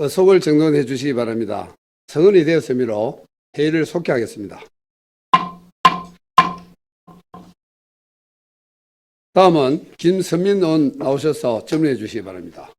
속을 정돈해 주시기 바랍니다. 성은이 되었으므로 회의를 속개하겠습니다. 다음은 김선민 의원 나오셔서 질문해 주시기 바랍니다.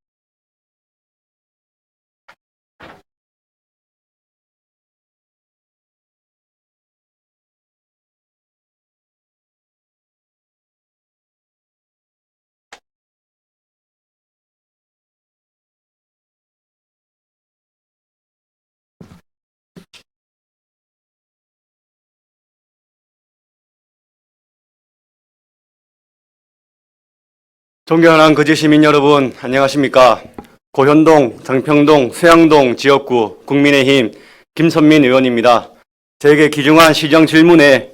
존경하는 거제 시민 여러분, 안녕하십니까? 고현동, 장평동, 수양동 지역구 국민의힘 김선민 의원입니다. 저에게 귀중한 시정 질문에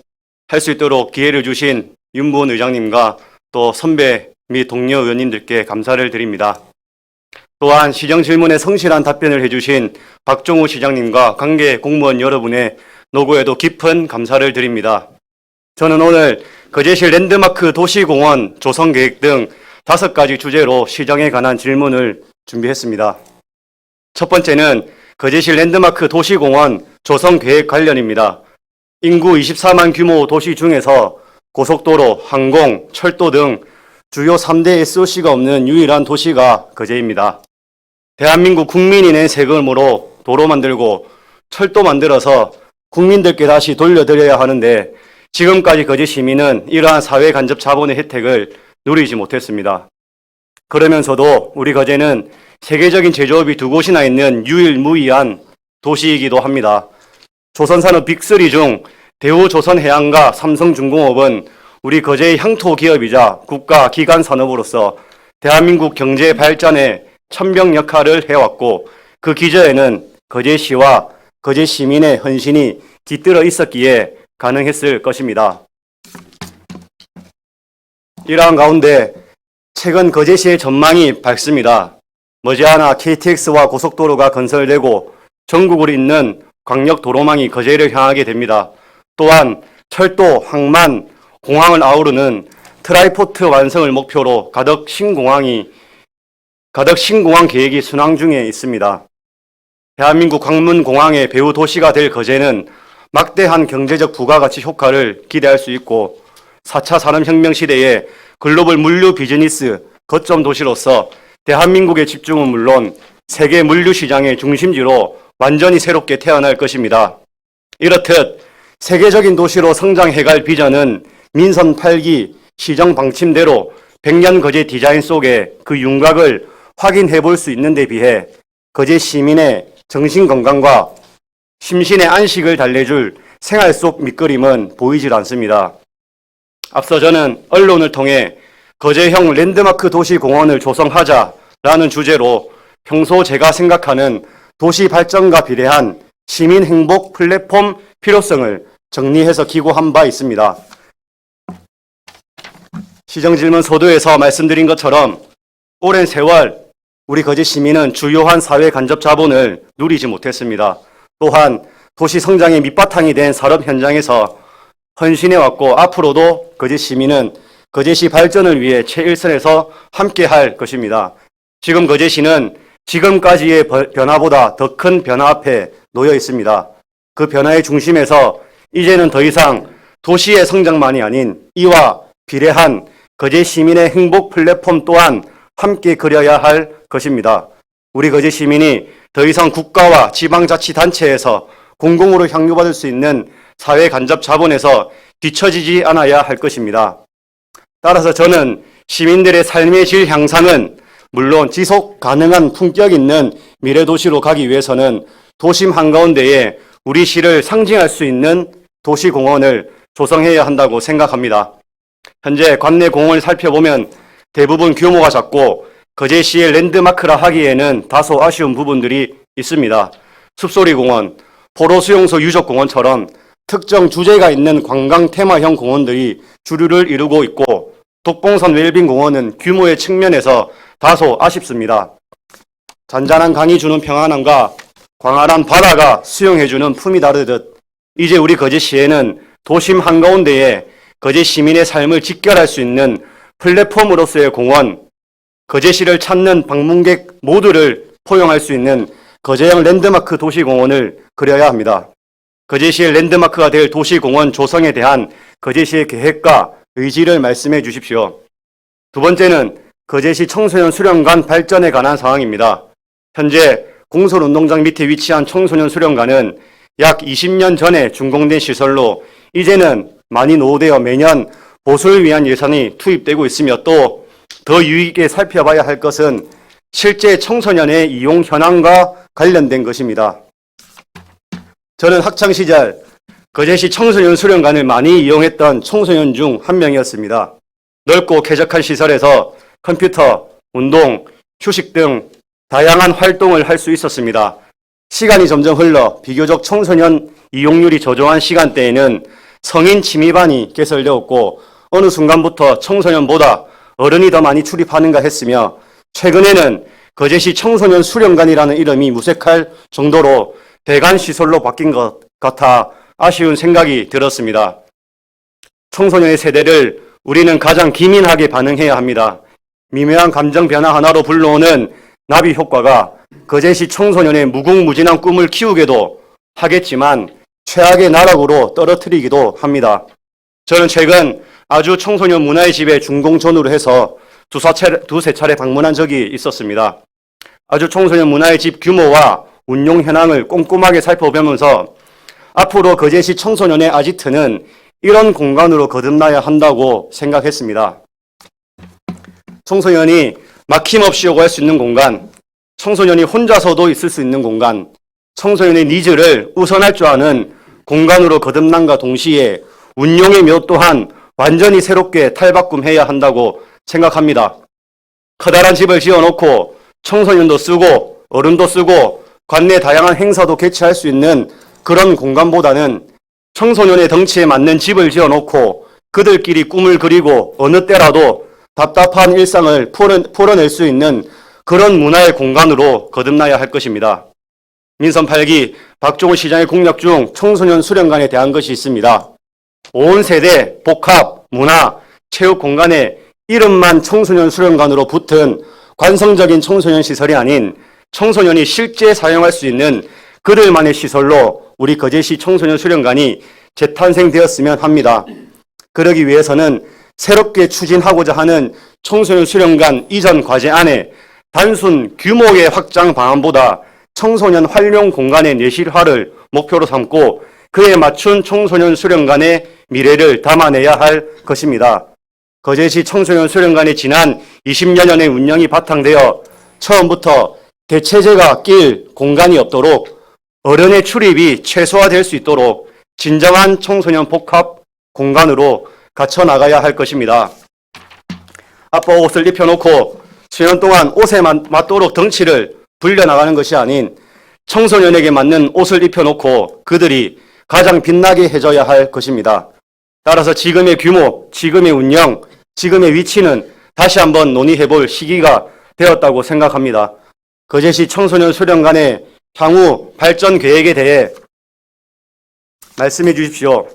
할 수 있도록 기회를 주신 윤보은 의장님과 또 선배 및 동료 의원님들께 감사를 드립니다. 또한 시정 질문에 성실한 답변을 해주신 박종우 시장님과 관계 공무원 여러분의 노고에도 깊은 감사를 드립니다. 저는 오늘 거제시 랜드마크 도시공원 조성계획 등 5가지 주제로 시정에 관한 질문을 준비했습니다. 첫 번째는 거제시 랜드마크 도시공원 조성계획 관련입니다. 인구 24만 규모 도시 중에서 고속도로, 항공, 철도 등 주요 3대 SOC가 없는 유일한 도시가 거제입니다. 대한민국 국민이 낸 세금으로 도로 만들고 철도 만들어서 국민들께 다시 돌려드려야 하는데 지금까지 거제 시민은 이러한 사회 간접 자본의 혜택을 누리지 못했습니다. 그러면서도 우리 거제는 세계적인 제조업이 2곳이나 있는 유일무이한 도시이기도 합니다. 조선산업 빅3 중 대우조선해양과 삼성중공업은 우리 거제의 향토 기업이자 국가 기관 산업으로서 대한민국 경제 발전에 천병 역할을 해왔고 그 기저에는 거제시와 거제 시민의 헌신이 깃들어 있었기에 가능했을 것입니다. 이러한 가운데 최근 거제시의 전망이 밝습니다. 머지않아 KTX와 고속도로가 건설되고 전국으로 있는 광역도로망이 거제를 향하게 됩니다. 또한 철도, 항만, 공항을 아우르는 트라이포트 완성을 목표로 가덕 신공항 계획이 순항 중에 있습니다. 대한민국 관문공항의 배후 도시가 될 거제는 막대한 경제적 부가가치 효과를 기대할 수 있고 4차 산업혁명 시대에 글로벌 물류 비즈니스 거점 도시로서 대한민국의 집중은 물론 세계 물류 시장의 중심지로 완전히 새롭게 태어날 것입니다. 이렇듯 세계적인 도시로 성장해갈 비전은 민선 8기 시정 방침대로 100년 거제 디자인 속에 그 윤곽을 확인해 볼 수 있는 데 비해 거제 시민의 정신건강과 심신의 안식을 달래줄 생활 속 밑그림은 보이질 않습니다. 앞서 저는 언론을 통해 거제형 랜드마크 도시공원을 조성하자라는 주제로 평소 제가 생각하는 도시 발전과 비례한 시민 행복 플랫폼 필요성을 정리해서 기고한 바 있습니다. 시정질문 서두에서 말씀드린 것처럼 오랜 세월 우리 거제 시민은 주요한 사회 간접 자본을 누리지 못했습니다. 또한 도시 성장의 밑바탕이 된 산업 현장에서 헌신해왔고 앞으로도 거제 시민은 거제시 발전을 위해 최일선에서 함께할 것입니다. 지금 거제시는 지금까지의 변화보다 더 큰 변화 앞에 놓여 있습니다. 그 변화의 중심에서 이제는 더 이상 도시의 성장만이 아닌 이와 비례한 거제 시민의 행복 플랫폼 또한 함께 그려야 할 것입니다. 우리 거제 시민이 더 이상 국가와 지방자치단체에서 공공으로 향유받을 수 있는 사회 간접 자본에서 뒤처지지 않아야 할 것입니다. 따라서 저는 시민들의 삶의 질 향상은 물론 지속 가능한 품격 있는 미래 도시로 가기 위해서는 도심 한가운데에 우리 시를 상징할 수 있는 도시공원을 조성해야 한다고 생각합니다. 현재 관내 공원을 살펴보면 대부분 규모가 작고 거제시의 랜드마크라 하기에는 다소 아쉬운 부분들이 있습니다. 숲소리공원, 포로수용소 유적공원처럼 특정 주제가 있는 관광 테마형 공원들이 주류를 이루고 있고 독봉산 웰빙공원은 규모의 측면에서 다소 아쉽습니다. 잔잔한 강이 주는 평안함과 광활한 바다가 수용해주는 품이 다르듯 이제 우리 거제시에는 도심 한가운데에 거제 시민의 삶을 직결할 수 있는 플랫폼으로서의 공원, 거제시를 찾는 방문객 모두를 포용할 수 있는 거제형 랜드마크 도시공원을 그려야 합니다. 거제시의 랜드마크가 될 도시공원 조성에 대한 거제시의 계획과 의지를 말씀해 주십시오. 두 번째는 거제시 청소년 수련관 발전에 관한 사항입니다. 현재 공설운동장 밑에 위치한 청소년 수련관은 약 20년 전에 준공된 시설로 이제는 많이 노후되어 매년 보수를 위한 예산이 투입되고 있으며 또 더 유의있게 살펴봐야 할 것은 실제 청소년의 이용 현황과 관련된 것입니다. 저는 학창시절 거제시 청소년 수련관을 많이 이용했던 청소년 중 한 명이었습니다. 넓고 쾌적한 시설에서 컴퓨터, 운동, 휴식 등 다양한 활동을 할 수 있었습니다. 시간이 점점 흘러 비교적 청소년 이용률이 저조한 시간대에는 성인 취미반이 개설되었고 어느 순간부터 청소년보다 어른이 더 많이 출입하는가 했으며 최근에는 거제시 청소년 수련관이라는 이름이 무색할 정도로 대관 시설로 바뀐 것 같아 아쉬운 생각이 들었습니다. 청소년의 세대를 우리는 가장 기민하게 반응해야 합니다. 미묘한 감정 변화 하나로 불러오는 나비 효과가 거제시 청소년의 무궁무진한 꿈을 키우게도 하겠지만 최악의 나락으로 떨어뜨리기도 합니다. 저는 최근 아주 청소년 문화의 집에 준공전으로 해서 두세 차례 방문한 적이 있었습니다. 아주 청소년 문화의 집 규모와 운용 현황을 꼼꼼하게 살펴보면서 앞으로 거제시 청소년의 아지트는 이런 공간으로 거듭나야 한다고 생각했습니다. 청소년이 막힘없이 오고 할 수 있는 공간, 청소년이 혼자서도 있을 수 있는 공간, 청소년의 니즈를 우선할 줄 아는 공간으로 거듭남과 동시에 운용의 묘 또한 완전히 새롭게 탈바꿈해야 한다고 생각합니다. 커다란 집을 지어놓고 청소년도 쓰고 어른도 쓰고 관내 다양한 행사도 개최할 수 있는 그런 공간보다는 청소년의 덩치에 맞는 집을 지어놓고 그들끼리 꿈을 그리고 어느 때라도 답답한 일상을 풀어낼 수 있는 그런 문화의 공간으로 거듭나야 할 것입니다. 민선 8기 박종훈 시장의 공약 중 청소년 수련관에 대한 것이 있습니다. 온 세대 복합 문화 체육 공간에 이름만 청소년 수련관으로 붙은 관성적인 청소년 시설이 아닌 청소년이 실제 사용할 수 있는 그들만의 시설로 우리 거제시 청소년 수련관이 재탄생되었으면 합니다. 그러기 위해서는 새롭게 추진하고자 하는 청소년 수련관 이전 과제 안에 단순 규모의 확장 방안보다 청소년 활용 공간의 내실화를 목표로 삼고 그에 맞춘 청소년 수련관의 미래를 담아내야 할 것입니다. 거제시 청소년 수련관의 지난 20여 년의 운영이 바탕되어 처음부터 대체제가 낄 공간이 없도록 어른의 출입이 최소화될 수 있도록 진정한 청소년 복합 공간으로 갖춰 나가야 할 것입니다. 아빠 옷을 입혀놓고 수년 동안 옷에 맞도록 덩치를 불려나가는 것이 아닌 청소년에게 맞는 옷을 입혀놓고 그들이 가장 빛나게 해줘야 할 것입니다. 따라서 지금의 규모, 지금의 운영, 지금의 위치는 다시 한번 논의해볼 시기가 되었다고 생각합니다. 거제시 청소년 수련관의 향후 발전 계획에 대해 말씀해 주십시오.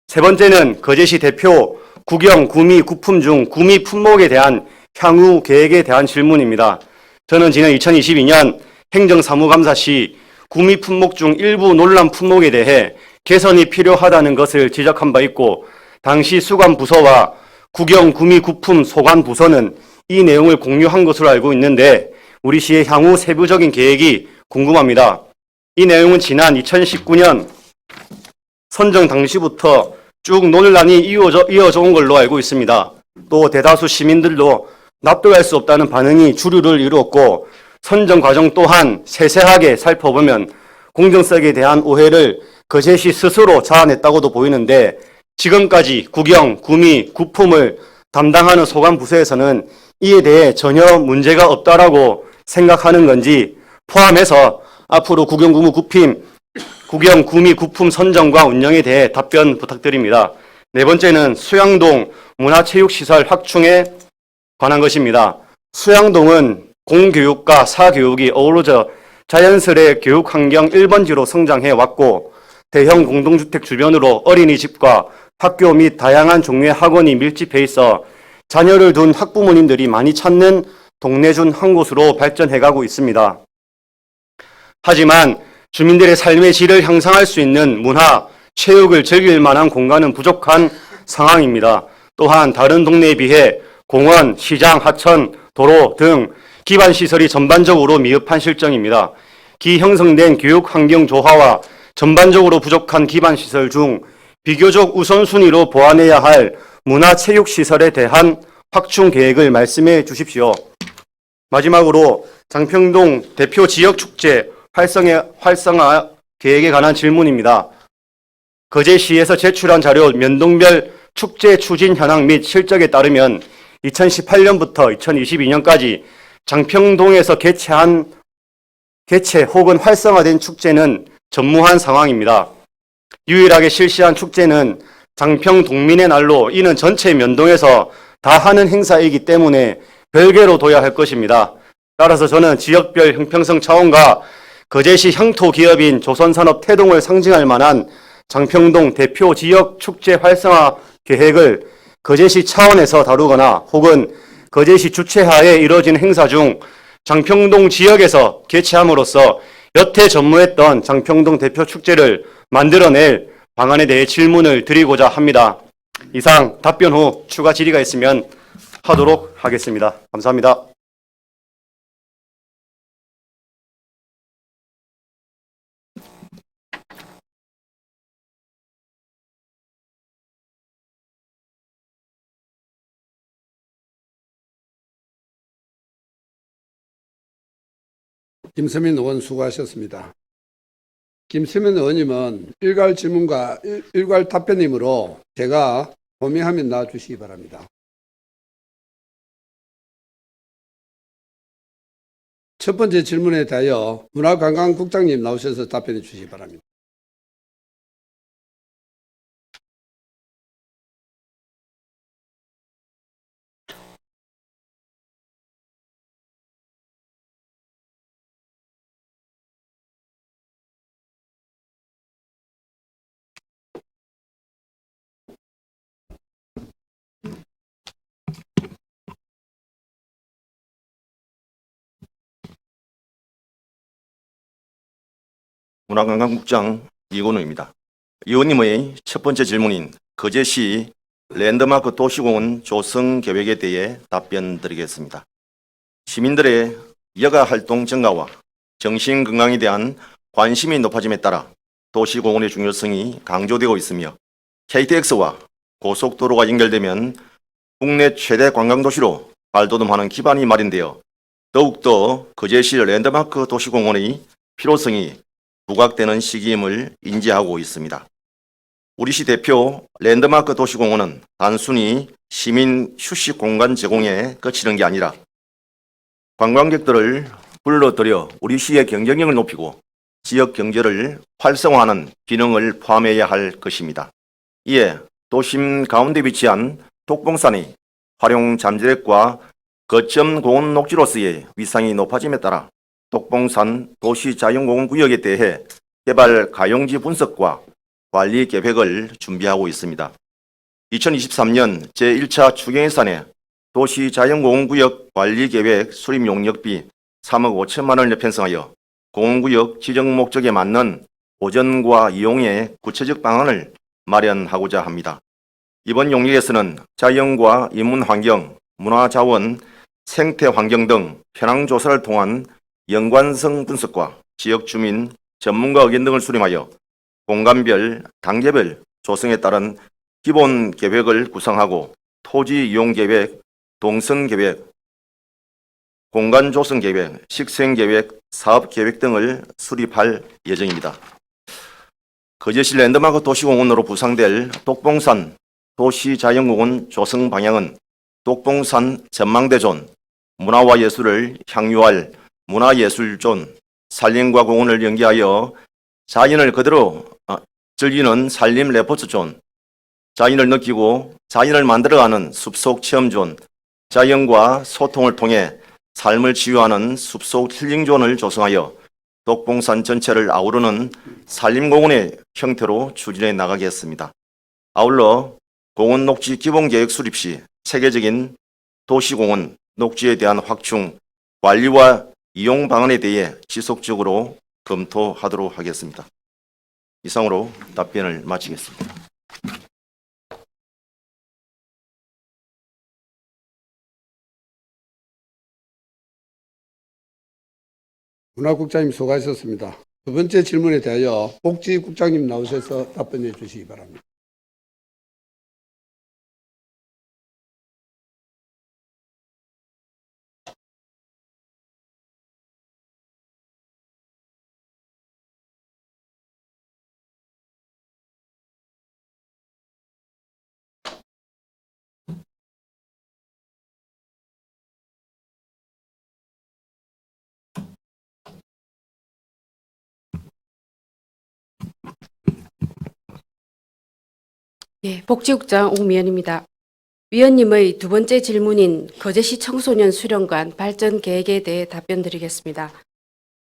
세 번째는 거제시 대표 구경, 구미, 구품 중 구미 품목에 대한 향후 계획에 대한 질문입니다. 저는 지난 2022년 행정사무감사 시 구미 품목 중 일부 논란 품목에 대해 개선이 필요하다는 것을 지적한 바 있고 당시 수관부서와 구경, 구미, 구품, 소관부서는 이 내용을 공유한 것으로 알고 있는데 우리 시의 향후 세부적인 계획이 궁금합니다. 이 내용은 지난 2019년 선정 당시부터 쭉 논란이 이어져 온 걸로 알고 있습니다. 또 대다수 시민들도 납득할 수 없다는 반응이 주류를 이루었고 선정 과정 또한 세세하게 살펴보면 공정성에 대한 오해를 거제시 스스로 자아냈다고도 보이는데 지금까지 구경, 구미, 구품을 담당하는 소관부서에서는 이에 대해 전혀 문제가 없다라고 생각하는 건지 포함해서 앞으로 구경, 구미, 구품 선정과 운영에 대해 답변 부탁드립니다. 네 번째는 수양동 문화체육시설 확충에 관한 것입니다. 수양동은 공교육과 사교육이 어우러져 자연스레 교육환경 1번지로 성장해 왔고 대형 공동주택 주변으로 어린이집과 학교 및 다양한 종류의 학원이 밀집해 있어 자녀를 둔 학부모님들이 많이 찾는 동네 중 한 곳으로 발전해가고 있습니다. 하지만 주민들의 삶의 질을 향상할 수 있는 문화, 체육을 즐길 만한 공간은 부족한 상황입니다. 또한 다른 동네에 비해 공원, 시장, 하천, 도로 등 기반 시설이 전반적으로 미흡한 실정입니다. 기형성된 교육 환경 조화와 전반적으로 부족한 기반 시설 중 비교적 우선순위로 보완해야 할 문화체육시설에 대한 확충 계획을 말씀해 주십시오. 마지막으로 장평동 대표 지역축제 활성화 계획에 관한 질문입니다. 거제시에서 제출한 자료 면동별 축제 추진 현황 및 실적에 따르면 2018년부터 2022년까지 장평동에서 개최 혹은 활성화된 축제는 전무한 상황입니다. 유일하게 실시한 축제는 장평동민의 날로 이는 전체 면동에서 다 하는 행사이기 때문에 별개로 둬야 할 것입니다. 따라서 저는 지역별 형평성 차원과 거제시 향토 기업인 조선산업 태동을 상징할 만한 장평동 대표 지역 축제 활성화 계획을 거제시 차원에서 다루거나 혹은 거제시 주최하에 이루어진 행사 중 장평동 지역에서 개최함으로써 여태 전무했던 장평동 대표 축제를 만들어낼 방안에 대해 질문을 드리고자 합니다. 이상 답변 후 추가 질의가 있으면 하도록 하겠습니다. 감사합니다. 김세민 의원 수고하셨습니다. 김세민 의원님은 일괄 질문과 일괄 답변이므로 제가 호명하면 나와주시기 바랍니다. 첫 번째 질문에 대하여 문화관광국장님 나오셔서 답변해 주시기 바랍니다. 문화관광국장 이건우입니다. 의원님의 첫 번째 질문인 거제시 랜드마크 도시공원 조성 계획에 대해 답변 드리겠습니다. 시민들의 여가 활동 증가와 정신 건강에 대한 관심이 높아짐에 따라 도시공원의 중요성이 강조되고 있으며 KTX와 고속도로가 연결되면 국내 최대 관광도시로 발돋움하는 기반이 마련되어 더욱더 거제시 랜드마크 도시공원의 필요성이 부각되는 시기임을 인지하고 있습니다. 우리시 대표 랜드마크 도시공원은 단순히 시민 휴식 공간 제공에 그치는 게 아니라 관광객들을 불러들여 우리시의 경쟁력을 높이고 지역 경제를 활성화하는 기능을 포함해야 할 것입니다. 이에 도심 가운데 위치한 독봉산이 활용 잠재력과 거점 공원 녹지로서의 위상이 높아짐에 따라 독봉산 도시자연공원 구역에 대해 개발 가용지 분석과 관리 계획을 준비하고 있습니다. 2023년 제1차 추경예산에 도시자연공원 구역 관리계획 수립 용역비 3억 5천만 원을 편성하여 공원구역 지정 목적에 맞는 보전과 이용의 구체적 방안을 마련하고자 합니다. 이번 용역에서는 자연과 인문환경, 문화자원, 생태환경 등 현황조사를 통한 연관성 분석과 지역 주민, 전문가 의견 등을 수렴하여 공간별, 단계별 조성에 따른 기본 계획을 구성하고 토지 이용 계획, 동선 계획, 공간 조성 계획, 식생 계획, 사업 계획 등을 수립할 예정입니다. 거제시 랜드마크 도시공원으로 부상될 독봉산 도시자연공원 조성 방향은 독봉산 전망대존, 문화와 예술을 향유할 문화예술존, 산림과 공원을 연계하여 자연을 그대로 즐기는 산림 레포츠존, 자연을 느끼고 자연을 만들어가는 숲속 체험존, 자연과 소통을 통해 삶을 치유하는 숲속 힐링존을 조성하여 독봉산 전체를 아우르는 산림공원의 형태로 추진해 나가겠습니다. 아울러 공원 녹지 기본계획 수립 시 체계적인 도시공원 녹지에 대한 확충, 관리와 이용 방안에 대해 지속적으로 검토하도록 하겠습니다. 이상으로 답변을 마치겠습니다. 문화국장님 수고하셨습니다. 두 번째 질문에 대하여 복지국장님 나오셔서 답변해 주시기 바랍니다. 예, 복지국장 옥미연입니다. 위원님의 두 번째 질문인 거제시 청소년 수련관 발전 계획에 대해 답변드리겠습니다.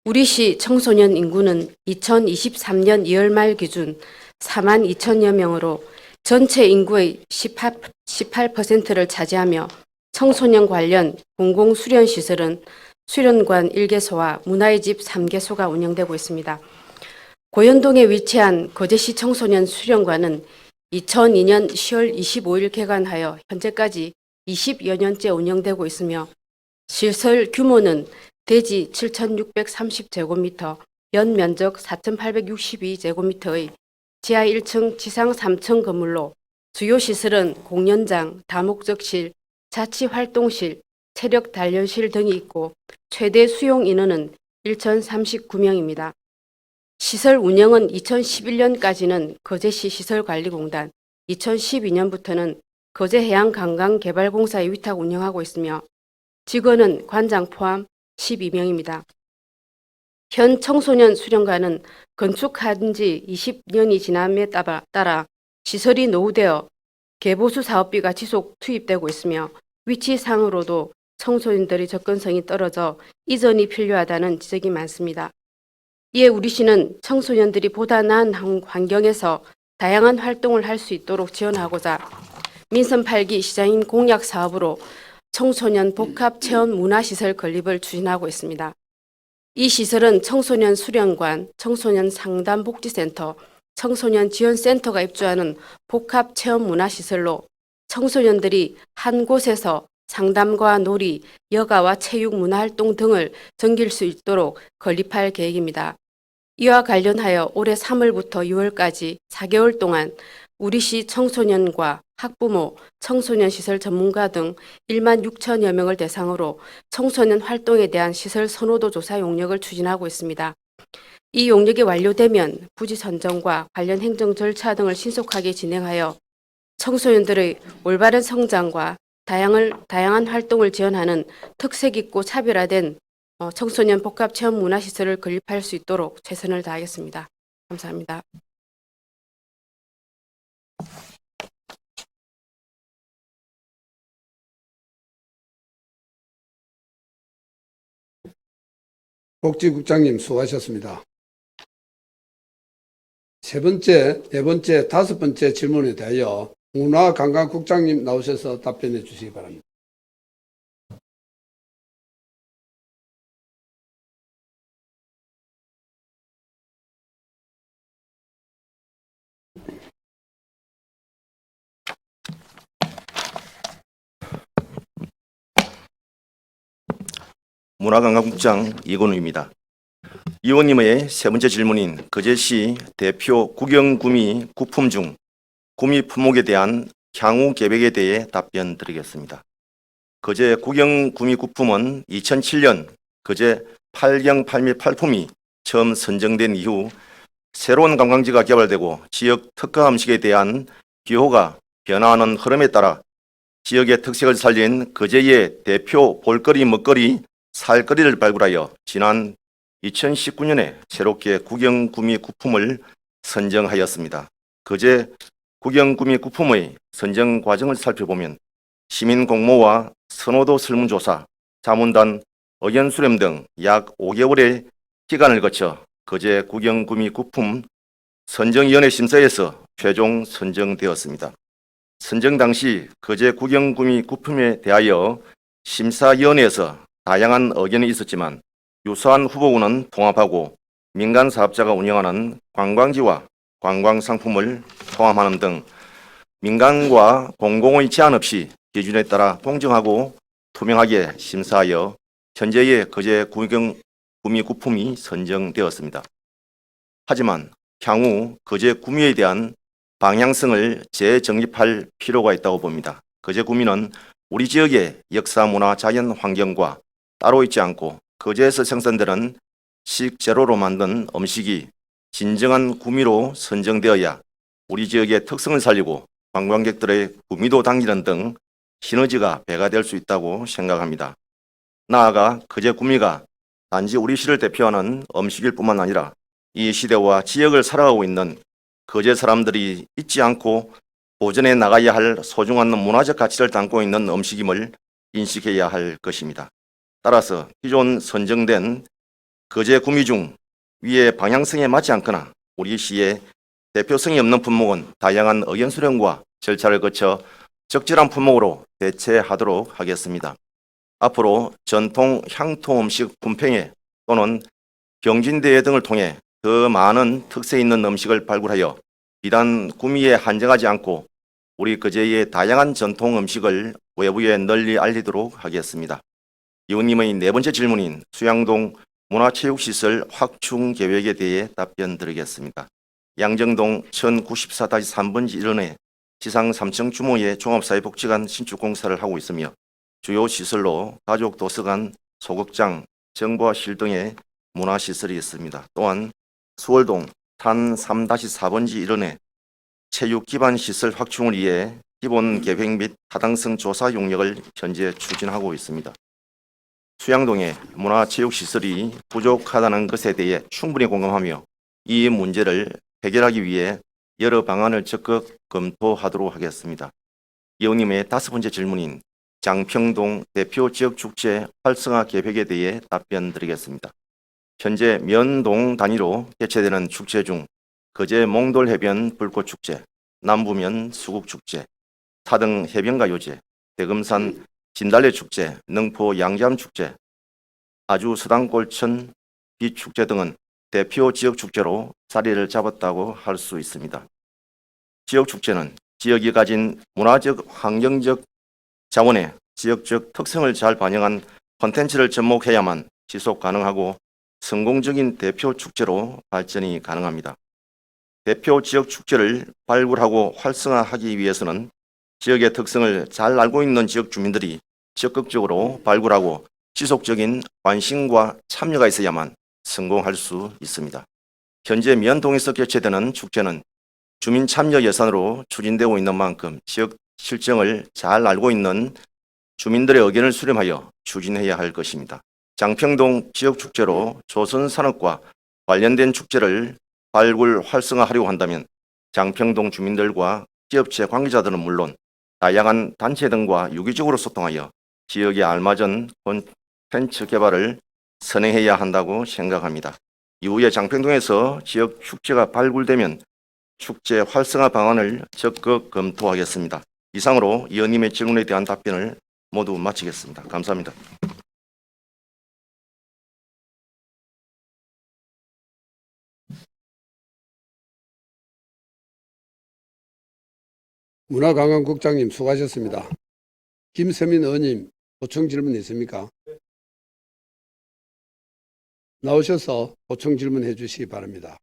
우리 시 청소년 인구는 2023년 2월 말 기준 4만 2천여 명으로 전체 인구의 18%를 차지하며 청소년 관련 공공수련시설은 수련관 1개소와 문화의 집 3개소가 운영되고 있습니다. 고현동에 위치한 거제시 청소년 수련관은 2002년 10월 25일 개관하여 현재까지 20여 년째 운영되고 있으며 시설 규모는 대지 7,630제곱미터, 연면적 4,862제곱미터의 지하 1층, 지상 3층 건물로 주요 시설은 공연장, 다목적실, 자치활동실, 체력단련실 등이 있고 최대 수용 인원은 1,039명입니다. 시설 운영은 2011년까지는 거제시 시설관리공단, 2012년부터는 거제해양관광개발공사에 위탁 운영하고 있으며 직원은 관장 포함 12명입니다. 현 청소년 수련관은 건축한 지 20년이 지남에 따라 시설이 노후되어 개보수 사업비가 지속 투입되고 있으며 위치상으로도 청소년들의 접근성이 떨어져 이전이 필요하다는 지적이 많습니다. 이에 우리 시는 청소년들이 보다 나은 환경에서 다양한 활동을 할 수 있도록 지원하고자 민선 8기 시장인 공약 사업으로 청소년 복합 체험 문화시설 건립을 추진하고 있습니다. 이 시설은 청소년 수련관, 청소년 상담복지센터, 청소년 지원센터가 입주하는 복합 체험 문화시설로 청소년들이 한 곳에서 상담과 놀이, 여가와 체육, 문화활동 등을 즐길 수 있도록 건립할 계획입니다. 이와 관련하여 올해 3월부터 6월까지 4개월 동안 우리시 청소년과 학부모, 청소년 시설 전문가 등 1만 6천여 명을 대상으로 청소년 활동에 대한 시설 선호도 조사 용역을 추진하고 있습니다. 이 용역이 완료되면 부지 선정과 관련 행정 절차 등을 신속하게 진행하여 청소년들의 올바른 성장과 다양한 활동을 지원하는 특색 있고 차별화된 청소년 복합 체험 문화시설을 건립할 수 있도록 최선을 다하겠습니다. 감사합니다. 복지국장님 수고하셨습니다. 세 번째, 네 번째, 다섯 번째 질문에 대하여 문화관광국장님 나오셔서 답변해 주시기 바랍니다. 문화관광국장 이건우입니다. 의원님의 세 번째 질문인 거제시 대표 국영구미 구품 중 구미 품목에 대한 향후 계획에 대해 답변 드리겠습니다. 거제 국영구미 구품은 2007년 거제 8경 8미 8품이 처음 선정된 이후 새로운 관광지가 개발되고 지역 특화 음식에 대한 기호가 변화하는 흐름에 따라 지역의 특색을 살린 거제의 대표 볼거리, 먹거리, 살거리를 발굴하여 지난 2019년에 새롭게 국영구미 구품을 선정하였습니다. 거제 국영구미 구품의 선정 과정을 살펴보면 시민 공모와 선호도 설문조사, 자문단, 의견 수렴 등 약 5개월의 기간을 거쳐 거제 국영구미 구품 선정위원회 심사에서 최종 선정되었습니다. 선정 당시 거제 국영구미 구품에 대하여 심사위원회에서 다양한 의견이 있었지만 유사한 후보군은 통합하고 민간 사업자가 운영하는 관광지와 관광 상품을 포함하는 등 민간과 공공의 제한 없이 기준에 따라 공정하고 투명하게 심사하여 현재의 거제 구미 구품이 선정되었습니다. 하지만 향후 거제 구미에 대한 방향성을 재정립할 필요가 있다고 봅니다. 거제 구미는 우리 지역의 역사, 문화, 자연 환경과 따로 있지 않고 거제에서 생산되는 식재료로 만든 음식이 진정한 구미로 선정되어야 우리 지역의 특성을 살리고 관광객들의 구미도 당기는 등 시너지가 배가 될 수 있다고 생각합니다. 나아가 거제 구미가 단지 우리 시를 대표하는 음식일 뿐만 아니라 이 시대와 지역을 살아가고 있는 거제 사람들이 잊지 않고 보존해 나가야 할 소중한 문화적 가치를 담고 있는 음식임을 인식해야 할 것입니다. 따라서 기존 선정된 거제 구미 중 위의 방향성에 맞지 않거나 우리 시의 대표성이 없는 품목은 다양한 의견 수렴과 절차를 거쳐 적절한 품목으로 대체하도록 하겠습니다. 앞으로 전통 향토 음식 분평회 또는 경진대회 등을 통해 더 많은 특색 있는 음식을 발굴하여 비단 구미에 한정하지 않고 우리 거제의 다양한 전통 음식을 외부에 널리 알리도록 하겠습니다. 의원님의 네 번째 질문인 수양동 문화체육시설 확충 계획에 대해 답변 드리겠습니다. 양정동 1094-3번지 1원에 지상 3층 규모의 종합사회복지관 신축 공사를 하고 있으며 주요 시설로 가족 도서관, 소극장, 정보화실 등의 문화시설이 있습니다. 또한 수월동 탄 3-4번지 1원에 체육 기반 시설 확충을 위해 기본 계획 및 타당성 조사 용역을 현재 추진하고 있습니다. 수양동의 문화체육시설이 부족하다는 것에 대해 충분히 공감하며 이 문제를 해결하기 위해 여러 방안을 적극 검토하도록 하겠습니다. 의원님의 다섯 번째 질문인 장평동 대표 지역축제 활성화 계획에 대해 답변 드리겠습니다. 현재 면동 단위로 개최되는 축제 중 거제 몽돌해변 불꽃축제, 남부면 수국축제, 타등 해변가요제, 대금산 진달래축제, 능포 양잠축제, 아주 서당골천 빛축제 등은 대표 지역축제로 자리를 잡았다고 할 수 있습니다. 지역축제는 지역이 가진 문화적, 환경적 자원의 지역적 특성을 잘 반영한 콘텐츠를 접목해야만 지속 가능하고 성공적인 대표 축제로 발전이 가능합니다. 대표 지역 축제를 발굴하고 활성화하기 위해서는 지역의 특성을 잘 알고 있는 지역 주민들이 적극적으로 발굴하고 지속적인 관심과 참여가 있어야만 성공할 수 있습니다. 현재 면동에서 개최되는 축제는 주민 참여 예산으로 추진되고 있는 만큼 지역 실정을 잘 알고 있는 주민들의 의견을 수렴하여 추진해야 할 것입니다. 장평동 지역축제로 조선산업과 관련된 축제를 발굴 활성화하려고 한다면 장평동 주민들과 기업체 관계자들은 물론 다양한 단체 등과 유기적으로 소통하여 지역에 알맞은 콘텐츠 개발을 선행해야 한다고 생각합니다. 이후에 장평동에서 지역 축제가 발굴되면 축제 활성화 방안을 적극 검토하겠습니다. 이상으로 의원님의 질문에 대한 답변을 모두 마치겠습니다. 감사합니다. 문화관광국장님 수고하셨습니다. 김세민 의원님 보충 질문 있습니까? 나오셔서 보충 질문해 주시기 바랍니다.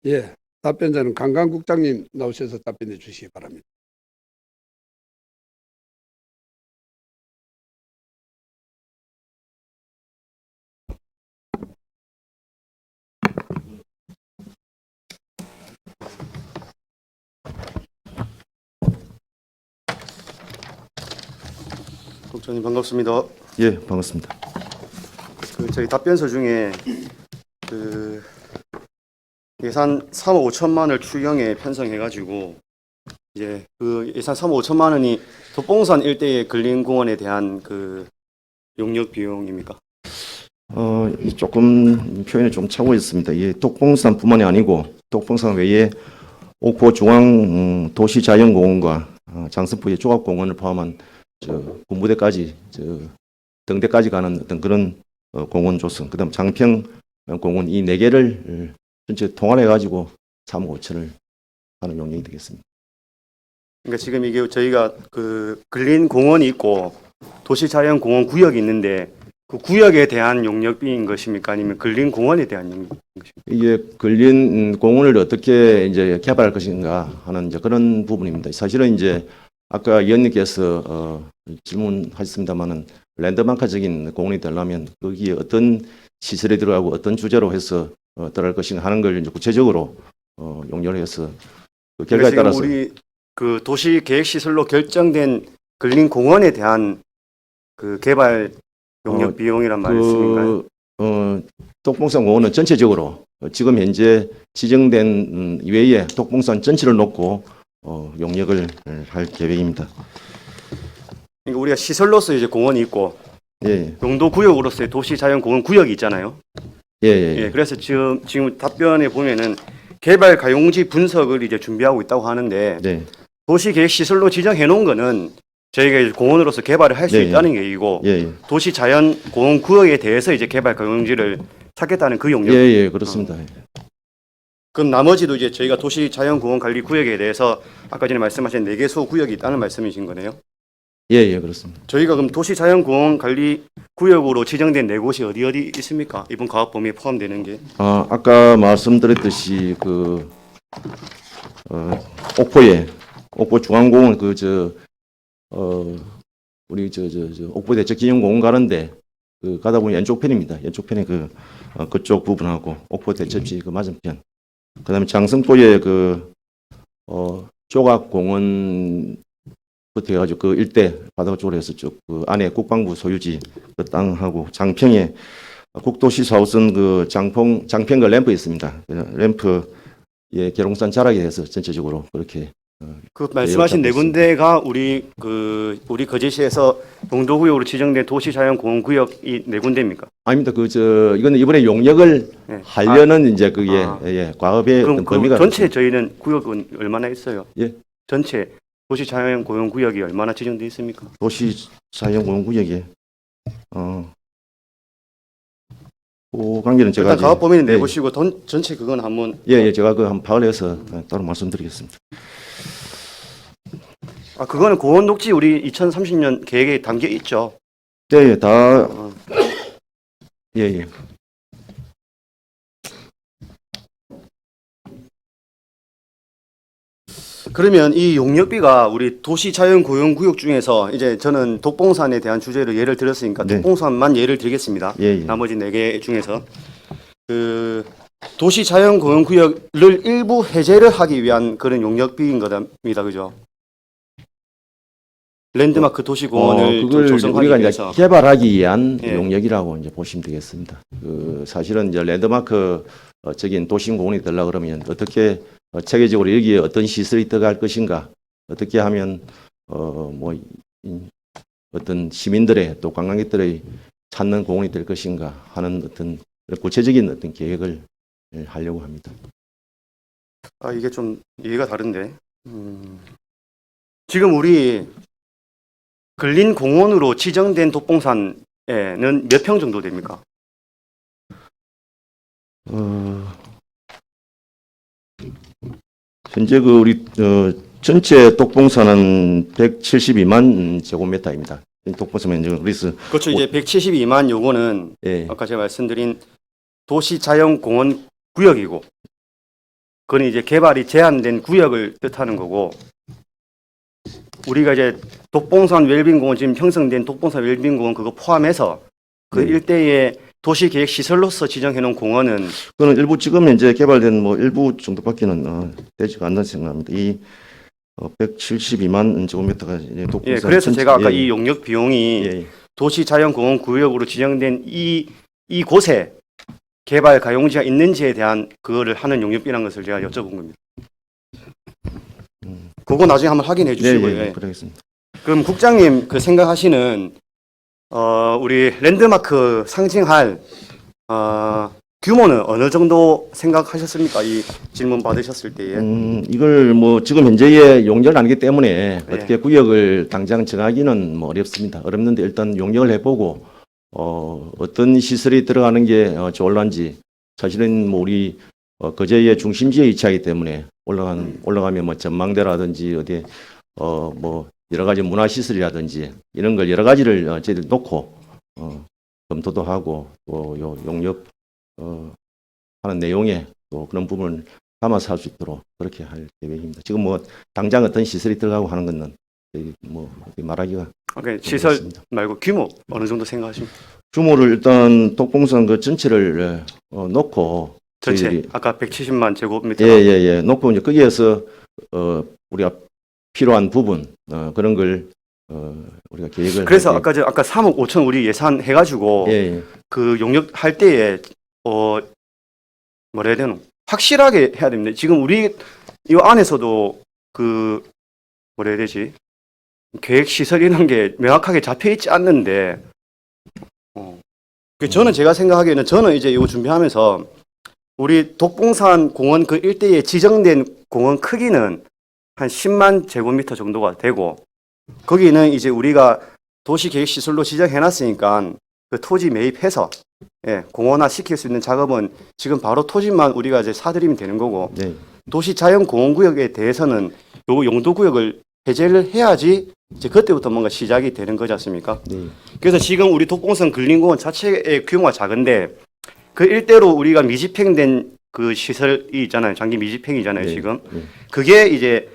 예, 답변자는 관광국장님 나오셔서 답변해 주시기 바랍니다. 국장님 반갑습니다. 예, 반갑습니다. 저희 답변서 중에 예산 3억 5천만을 추경에 편성해가지고 이제 그 예산 3억 5천만 원이 덕봉산 일대의 근린공원에 대한 용역 비용입니까? 조금 표현이 좀 차고 있습니다. 이 독봉산뿐만이 아니고 독봉산 외에 옥포 중앙 도시자연공원과 장성포의 조각공원을 포함한 군부대까지 등대까지 가는 어떤 그런 공원 조성, 그다음 장평 공원 이 네 개를 전체 통합해 가지고 3억 5천을 하는 용역이 되겠습니다. 그러니까 지금 이게 저희가 그 근린 공원이 있고 도시자연공원 구역이 있는데 그 구역에 대한 용역비인 것입니까? 아니면 근린 공원에 대한 용역인 것입니까? 이게 근린 공원을 어떻게 이제 개발할 것인가 하는 이제 그런 부분입니다. 사실은 이제 아까 의원님께서 질문하셨습니다만은 랜드마크적인 공원이 되려면 거기에 어떤 시설이 들어가고 어떤 주제로 해서 들어갈 것인가 하는 걸 이제 구체적으로 용역을 해서 그 결과에 그러니까 따라서 지금 우리 그 도시 계획 시설로 결정된 근린 공원에 대한 그 개발 용역 비용이란 말씀인가요? 독봉산 공원은 전체적으로 지금 현재 지정된 이외에 독봉산 전체를 놓고 용역을 할 계획입니다. 그러니까 우리가 시설로서 이제 공원이 있고 예, 용도 구역으로서의 도시 자연 공원 구역이 있잖아요. 예, 예. 예, 그래서 지금 답변에 보면은 개발 가용지 분석을 이제 준비하고 있다고 하는데 네, 도시 계획 시설로 지정해 놓은 거는 저희가 이제 공원으로서 개발을 할 수 네, 있다는 얘기고 예, 예. 도시 자연 공원 구역에 대해서 이제 개발 가용지를 찾겠다는 그 용역. 예, 예, 그렇습니다. 그럼 나머지도 이제 저희가 도시 자연 공원 관리 구역에 대해서 아까 전에 말씀하신 4개소 구역이 있다는 말씀이신 거네요. 예, 예, 그렇습니다. 저희가 그럼 도시 자연 공원 관리 구역으로 지정된 4곳이 어디 있습니까? 이번 가업 범위에 포함되는 게. 아까 말씀드렸듯이 옥포 중앙공원 우리 옥포 대책 기념공원 가는데 가다 보면 왼쪽 편입니다. 왼쪽 편에 그쪽 부분하고 옥포 대첩지 그 맞은편. 그다음에 장성포의 조각공원부터 해가지고 그 일대 바다 쪽으로 해서 그 안에 국방부 소유지 그 땅하고 장평에 국도시 사호선 장평 램프 있습니다. 램프의 계룡산 자락에 해서 전체적으로 그렇게 그 말씀하신 네 군데가 우리 거제시에서 용도구역으로 지정된 도시자연공원 구역이 4군데입니까? 아닙니다. 이거는 이번에 용역을 네. 하려는 이제 그게 과업의 그럼 어떤 그 범위가 전체 저희는 구역은 얼마나 있어요? 예. 전체 도시자연공원 구역이 얼마나 지정돼 있습니까? 도시자연공원구역에 그 관계는 제가 일단 가업 범위는 예, 내보시고 전체 그건 한번. 예, 제가 한번 파악을 해서 따로 말씀드리겠습니다. 그거는 공원 녹지 우리 2030년 계획에 담겨 있죠. 예, 예. 그러면 이 용역비가 우리 도시자연고용구역 중에서 이제 저는 독봉산에 대한 주제로 예를 들었으니까 네. 독봉산만 예를 들겠습니다. 예, 예. 나머지 4개 중에서 그 도시자연고용구역을 일부 해제를 하기 위한 그런 용역비인 겁니다, 그죠? 랜드마크 도시공원을 좀 그걸 조성하기 우리가 이제 위해서. 개발하기 위한 예. 용역이라고 이제 보시면 되겠습니다. 사실은 이제 랜드마크 적인 도심공원이 되려 그러면 어떻게 체계적으로 여기에 어떤 시설이 들어갈 것인가, 어떻게 하면 어떤 시민들의 또 관광객들의 찾는 공원이 될 것인가 하는 어떤 구체적인 어떤 계획을 하려고 합니다. 이게 좀 이해가 다른데. 지금 우리 근린공원으로 지정된 독봉산에는 몇 평 정도 됩니까? 현재 우리 전체 독봉산은 172만 제곱미터입니다. 독봉산 그래서 그렇죠. 이제 172만 요거는 예. 아까 제가 말씀드린 도시자연공원 구역이고, 그건 이제 개발이 제한된 구역을 뜻하는 거고, 우리가 이제 독봉산 웰빙공원 지금 형성된 독봉산 웰빙공원 그거 포함해서 그 일대의 도시계획 시설로서 지정해 놓은 공원은 그거는 일부 지금 현재 개발된 일부 정도밖에는 되지가 않는 생각합니다. 이 172만 제곱미터가 독봉산 예, 그래서 제가 아까 예, 이 용역 비용이 예, 도시자연공원 구역으로 지정된 이 곳에 개발 가용지가 있는지에 대한 그거를 하는 용역비라는 것을 제가 여쭤본 겁니다. 그거 나중에 한번 확인해 주시고요. 예, 그러겠습니다. 그럼 국장님 그 생각하시는 우리 랜드마크 상징할 규모는 어느 정도 생각하셨습니까? 이 질문 받으셨을 때에. 이걸 뭐 지금 현재의 용역은 아니기 때문에 어떻게 구역을 당장 정하기는 뭐 어렵습니다. 어렵는데 일단 용역을 해보고 어떤 시설이 들어가는 게 좋을런지 사실은 뭐 우리 거제의 중심지에 위치하기 때문에 올라가면 뭐 전망대라든지 어디 뭐 여러 가지 문화시설이라든지 이런 걸 여러 가지를 저희들 놓고 검토도 하고 또 요 용역 하는 내용에 또 그런 부분을 담아서 할 수 있도록 그렇게 할 계획입니다. 지금 뭐 당장 어떤 시설이 들어가고 하는 것은 저희 뭐 말하기가 오케이, 시설 어렵습니다. 말고 규모 어느 정도 생각하십니까? 규모를 일단 독봉산 그 전체를 놓고 전체 저희들이 아까 170만 제곱미터. 예. 놓고 이제 거기에서 우리가 필요한 부분 그런 걸 우리가 계획을 그래서 할 때- 아까 3억 5천 우리 예산 해가지고 예. 그 용역 할 때에 뭐라 해야 되노? 확실하게 해야 됩니다. 지금 우리 이 안에서도 그 뭐라 해야 되지? 계획 시설이라는 게 명확하게 잡혀 있지 않는데 저는 제가 생각하기에는 저는 이제 이거 준비하면서 우리 독봉산 공원 그 일대에 지정된 공원 크기는 한 10만 제곱미터 정도가 되고 거기는 이제 우리가 도시계획시설로 지정해놨으니까 그 토지 매입해서 공원화 시킬 수 있는 작업은 지금 바로 토지만 우리가 이제 사들이면 되는 거고 네. 도시자연공원구역에 대해서는 요 용도구역을 해제를 해야지 이제 그때부터 뭔가 시작이 되는 거지 않습니까? 네. 그래서 지금 우리 독봉산 근린공원 자체의 규모가 작은데 그 일대로 우리가 미집행된 그 시설이 있잖아요. 장기 미집행이잖아요. 네. 지금 네. 그게 이제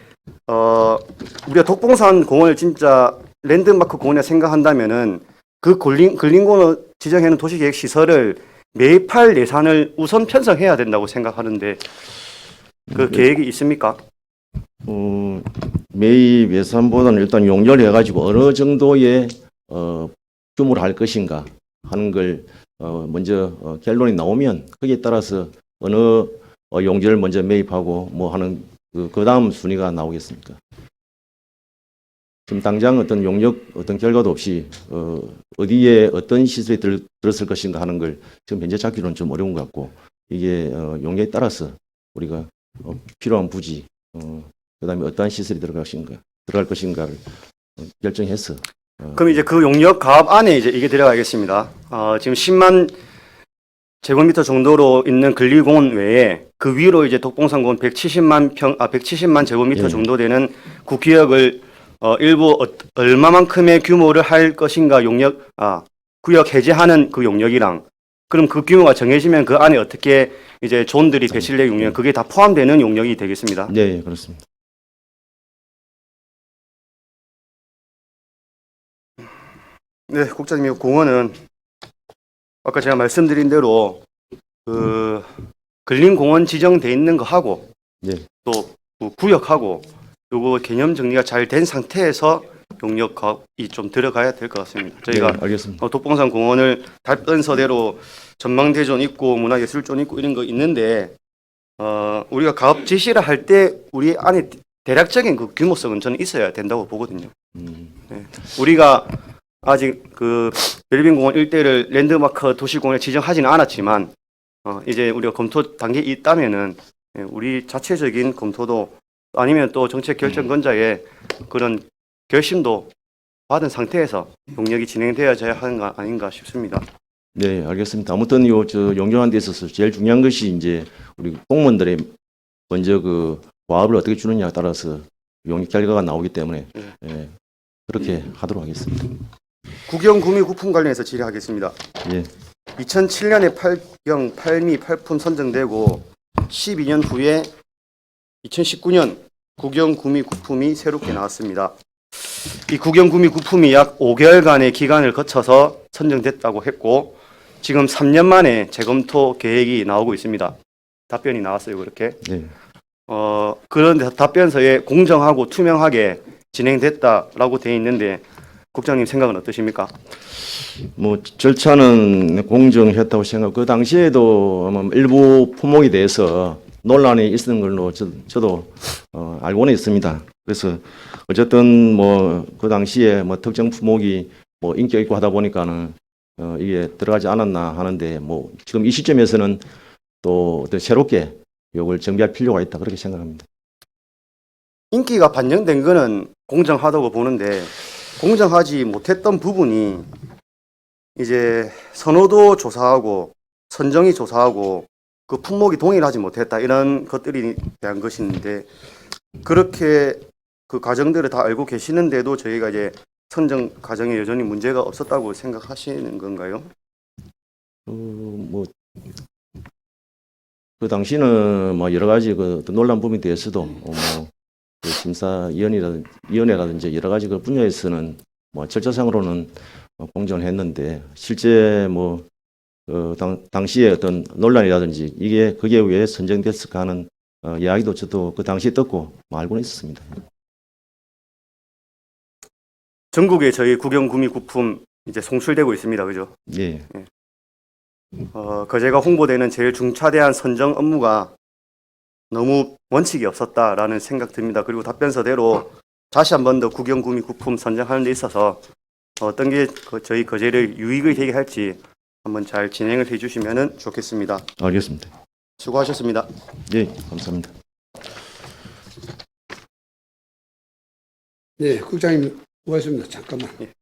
우리가 독봉산 공원을 진짜 랜드마크 공원에 생각한다면은 그 근린공원 지정해놓은 도시계획 시설을 매입할 예산을 우선 편성해야 된다고 생각하는데 그 계획이 있습니까? 매입 예산보다는 일단 용역을 해가지고 어느 정도의 규모를 할 것인가 하는 걸 먼저 결론이 나오면 거기에 따라서 어느 용지를 먼저 매입하고 뭐 하는 그 다음 순위가 나오겠습니까? 지금 당장 어떤 용역 어떤 결과도 없이 어디에 어떤 시설이 들었을 것인가 하는 걸 지금 현재 찾기로는 좀 어려운 것 같고 이게 용역에 따라서 우리가 필요한 부지 그다음에 어떠한 시설이 들어갈 것인가를 결정해서 그럼 이제 그 용역 가압 안에 이제 이게 들어가겠습니다. 지금 10만 제곱미터 정도로 있는 근린공원 외에 그 위로 이제 독봉산공원 170만 제곱미터 예. 정도 되는 구구역을 일부 얼마만큼의 규모를 할 것인가 구역 해제하는 그 용역이랑 그럼 그 규모가 정해지면 그 안에 어떻게 이제 존들이 배실될 용역 그게 다 포함되는 용역이 되겠습니다. 네, 그렇습니다. 네, 국장님, 이 공원은 아까 제가 말씀드린 대로 그 근린공원 지정돼 있는 거 하고 네. 또그 구역하고 요거 개념 정리가 잘 된 상태에서 용역이 좀 들어가야 될 것 같습니다. 저희가 네, 알겠습니다. 독봉산 공원을 답변서대로 전망대존 있고 문화예술존 있고 이런 거 있는데 우리가 가업 지시를 할 때 우리 안에 대략적인 그 규모성은 저는 있어야 된다고 보거든요. 우리가 아직 그 벨빈공원 일대를 랜드마크 도시공원에 지정하지는 않았지만 이제 우리가 검토 단계에 있다면은 우리 자체적인 검토도 아니면 또 정책 결정권자의 그런 결심도 받은 상태에서 용역이 진행되어야 하는 거 아닌가 싶습니다. 네, 알겠습니다. 아무튼 용역하는 데 있어서 제일 중요한 것이 이제 우리 공무원들의 먼저 그 과업을 어떻게 주느냐에 따라서 용역 결과가 나오기 때문에 그렇게 하도록 하겠습니다. 국영 구미 구품 관련해서 질의하겠습니다. 예. 2007년에 8경 8미 8품 선정되고 12년 후에 2019년 국영 구미 구품이 새롭게 나왔습니다. 이 국영 구미 구품이 약 5개월간의 기간을 거쳐서 선정됐다고 했고 지금 3년 만에 재검토 계획이 나오고 있습니다. 답변이 나왔어요, 그렇게. 네. 그런데 답변서에 공정하고 투명하게 진행됐다라고 되어 있는데 국장님 생각은 어떠십니까? 뭐 절차는 공정했다고 생각하고 그 당시에도 아마 일부 품목에 대해서 논란이 있었던 걸로 저도 알고는 있습니다. 그래서 어쨌든 뭐 그 당시에 뭐 특정 품목이 뭐 인기 있고 하다 보니까는 이게 들어가지 않았나 하는데 뭐 지금 이 시점에서는 또 어떤 새롭게 이걸 정비할 필요가 있다 그렇게 생각합니다. 인기가 반영된 거는 공정하다고 보는데 공정하지 못했던 부분이 이제 선호도 조사하고 선정이 조사하고 그 품목이 동일하지 못했다 이런 것들이 대한 것인데 그렇게 그 과정들을 다 알고 계시는데도 저희가 이제 선정 과정에 여전히 문제가 없었다고 생각하시는 건가요? 뭐 그 당시는 뭐 여러 가지 그 어떤 논란 부분에 대해서도 뭐그 심사위원회라든지 여러 가지 그 분야에서는 뭐 절차상으로는 공정을 했는데 실제 뭐 당시에 어떤 논란이라든지 이게 그게 왜 선정됐을까 하는 이야기도 저도 그 당시에 듣고 알고는 있었습니다. 전국에 저희 국영구미 구품 이제 송출되고 있습니다. 그죠? 예. 거제가 홍보되는 제일 중차대한 선정 업무가 너무 원칙이 없었다라는 생각 듭니다. 그리고 답변서대로 다시 한 번 더 국영구미 구품 선정하는 데 있어서 어떤 게 저희 거제를 유익을 되게 할지 한번 잘 진행을 해주시면 좋겠습니다. 알겠습니다. 수고하셨습니다. 예, 감사합니다. 네, 국장님 수고하셨습니다. 잠깐만. 예.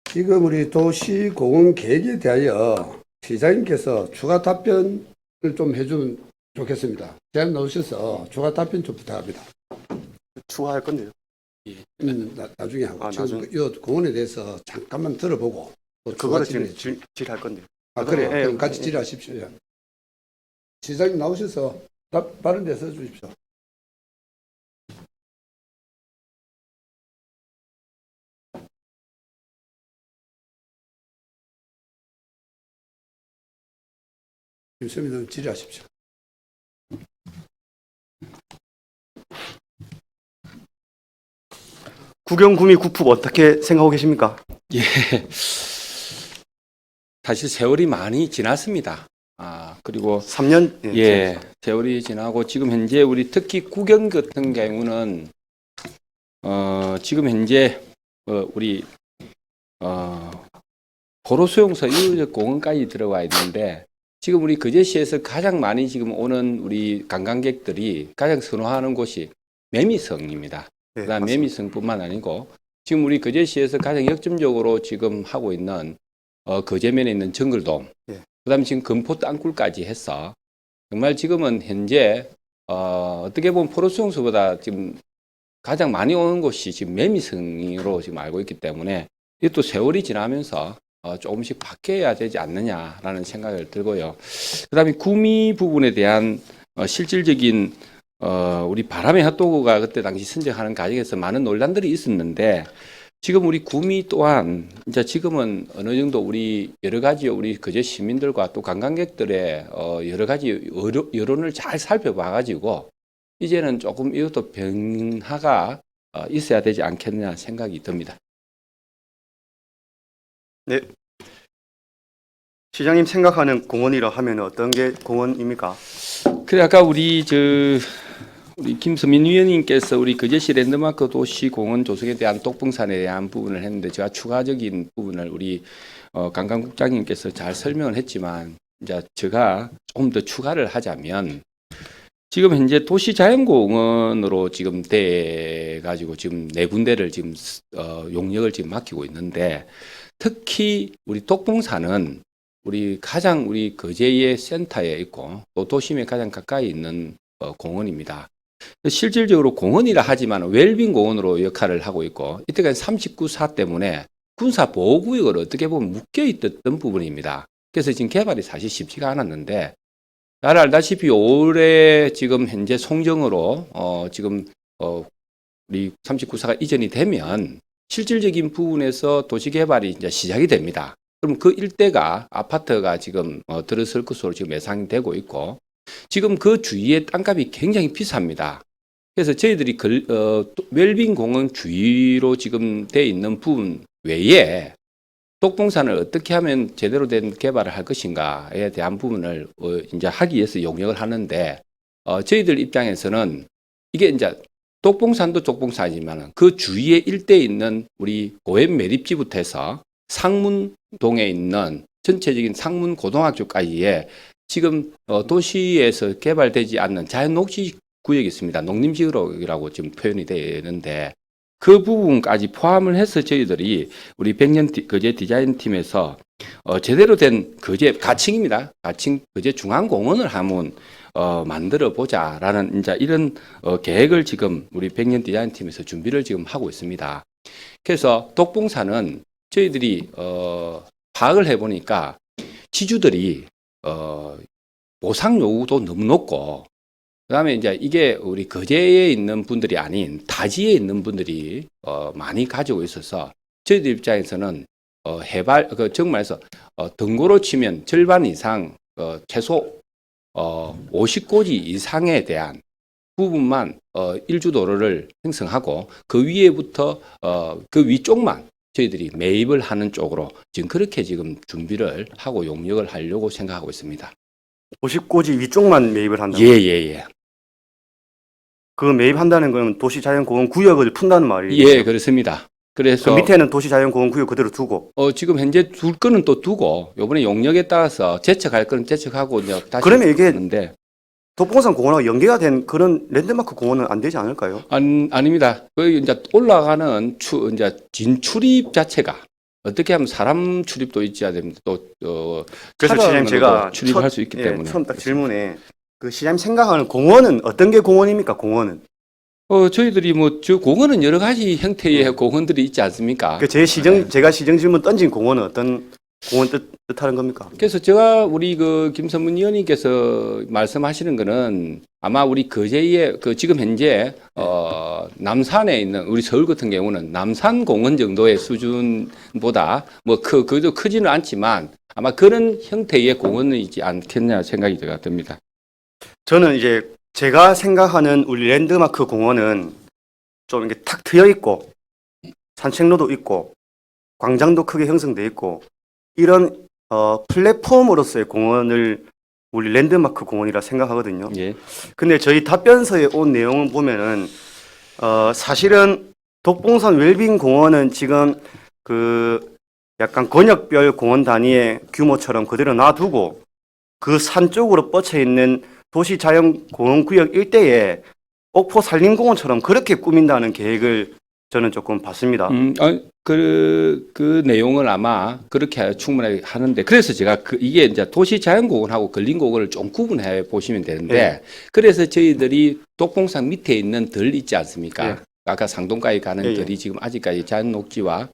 지금 우리 도시공원 계획에 대하여 시장님께서 추가 답변을 좀 해주면 좋겠습니다. 제안 나오셔서 추가 답변 좀 부탁합니다. 추가할 건데요. 나중에 하고 지금 나중에. 이 공원에 대해서 잠깐만 들어보고 또 그거를 추가 지금 질의. 질의할 건데요. 그래요. 예, 그럼 같이 질의하십시오. 예. 시장님 나오셔서 다른 데 써주십시오. 김수민님 질의하십시오. 국영구미 구품 어떻게 생각하고 계십니까? 예. 사실 세월이 많이 지났습니다. 그리고 3년? 예, 세월이 지나고 지금 현재 우리 특히 구경 같은 경우는 지금 현재 우리 도로수용소 이후적 공원까지 들어와 있는데 지금 우리 거제시에서 가장 많이 지금 오는 우리 관광객들이 가장 선호하는 곳이 매미성입니다. 네, 그다음 맞습니다. 매미성뿐만 아니고 지금 우리 거제시에서 가장 역점적으로 지금 하고 있는 거제면에 있는 정글돔, 예. 그다음에 지금 금포 땅굴까지 해서 정말 지금은 현재 어떻게 보면 포로수용소보다 지금 가장 많이 오는 곳이 지금 매미성으로 지금 알고 있기 때문에 이것도 세월이 지나면서 조금씩 바뀌어야 되지 않느냐라는 생각을 들고요. 그다음에 구미 부분에 대한 실질적인 우리 바람의 핫도그가 그때 당시 선정하는 과정에서 많은 논란들이 있었는데 지금 우리 구미 또한 이제 지금은 어느 정도 우리 여러 가지 우리 거제 시민들과 또 관광객들의 여러 가지 여론을 잘 살펴봐 가지고 이제는 조금 이것도 변화가 있어야 되지 않겠느냐 생각이 듭니다. 네. 시장님 생각하는 공원이라 하면 어떤 게 공원입니까? 그래 아까 우리 김서민 위원님께서 우리 거제시 랜드마크 도시 공원 조성에 대한 똑봉산에 대한 부분을 했는데 제가 추가적인 부분을 우리 관광국장님께서 잘 설명을 했지만 이제 제가 조금 더 추가를 하자면 지금 현재 도시자연공원으로 지금 돼 가지고 지금 4군데를 지금 용역을 지금 맡기고 있는데 특히 우리 똑봉산은 우리 가장 우리 거제의 센터에 있고 또 도심에 가장 가까이 있는 공원입니다. 실질적으로 공원이라 하지만 웰빙 공원으로 역할을 하고 있고 이때까지 39사 때문에 군사 보호구역을 어떻게 보면 묶여 있던 부분입니다. 그래서 지금 개발이 사실 쉽지가 않았는데 잘 알다시피 올해 지금 현재 송정으로 지금 우리 39사가 이전이 되면 실질적인 부분에서 도시 개발이 이제 시작이 됩니다. 그럼 그 일대가 아파트가 지금 들어설 것으로 지금 예상이 되고 있고 지금 그 주위의 땅값이 굉장히 비쌉니다. 그래서 저희들이 웰빙 공원 주위로 지금 돼 있는 부분 외에 똑봉산을 어떻게 하면 제대로 된 개발을 할 것인가에 대한 부분을 이제 하기 위해서 용역을 하는데 저희들 입장에서는 이게 이제 똑봉산도 똑봉산이지만 그 주위에 일대에 있는 우리 고액 매립지부터 해서 상문동에 있는 전체적인 상문 고등학교까지에 지금 도시에서 개발되지 않는 자연 녹지 구역이 있습니다. 농림지구역이라고 지금 표현이 되는데 그 부분까지 포함을 해서 저희들이 우리 백년 거제 디자인 팀에서 제대로 된 거제 가칭입니다. 가칭 거제 중앙공원을 한번 만들어 보자라는 이제 이런 계획을 지금 우리 백년 디자인 팀에서 준비를 지금 하고 있습니다. 그래서 독봉사는 저희들이 파악을 해보니까 지주들이 보상 요구도 너무 높고 그다음에 이제 이게 우리 거제에 있는 분들이 아닌 타지에 있는 분들이 많이 가지고 있어서 저희들 입장에서는 해발 정말에서 등고로 치면 절반 이상 최소 50고지 이상에 대한 부분만 일주도로를 형성하고 그 위에부터 그 위쪽만 저희들이 매입을 하는 쪽으로 지금 그렇게 지금 준비를 하고 용역을 하려고 생각하고 있습니다. 50고지 위쪽만 매입을 한다. 예. 그 매입한다는 건 도시자연공원 구역을 푼다는 말이에요. 예, 그렇습니다. 그 그래서 밑에는 도시자연공원 구역 그대로 두고. 지금 현재 둘 거는 또 두고 요번에 용역에 따라서 제척할 거는 제척하고 이제 다시 그러면 이게 하는데 독봉산 공원하고 연계가 된 그런 랜드마크 공원은 안 되지 않을까요? 아닙니다. 그 이제 올라가는 이제 진출입 자체가 어떻게 하면 사람 출입도 있어야 됩니다. 또 그래서 시장님 제가 출입할 수 있기 때문에 처음 딱 질문에 그 시장님 생각하는 공원은 어떤 게 공원입니까? 공원은? 저희들이 뭐 저 공원은 여러 가지 형태의 공원들이 있지 않습니까? 제가 시정 질문 던진 공원은 어떤 공원 뜻하는 겁니까? 그래서 제가 우리 그 김선문 의원님께서 말씀하시는 거는 아마 우리 거제의 그 지금 현재 남산에 있는 우리 서울 같은 경우는 남산 공원 정도의 수준보다 뭐 그도 크지는 않지만 아마 그런 형태의 공원이지 않겠냐 생각이 듭니다. 저는 이제 제가 생각하는 우리 랜드마크 공원은 좀 이렇게 탁 트여 있고 산책로도 있고 광장도 크게 형성돼 있고 이런 플랫폼으로서의 공원을 우리 랜드마크 공원이라 생각하거든요. 예. 근데 저희 답변서에 온 내용을 보면은 사실은 독봉산 웰빙 공원은 지금 그 약간 권역별 공원 단위의 규모처럼 그대로 놔두고 그 산 쪽으로 뻗쳐 있는 도시자연공원구역 일대에 옥포 산림공원처럼 그렇게 꾸민다는 계획을 저는 조금 봤습니다. 그 내용을 아마 그렇게 충분하게 하는데 그래서 제가 이게 이제 도시자연공원하고 근린공원을 좀 구분해 보시면 되는데 네. 그래서 저희들이 독봉산 밑에 있는 들 있지 않습니까? 네. 아까 상동까지 가는 네, 들이 지금 아직까지 자연녹지와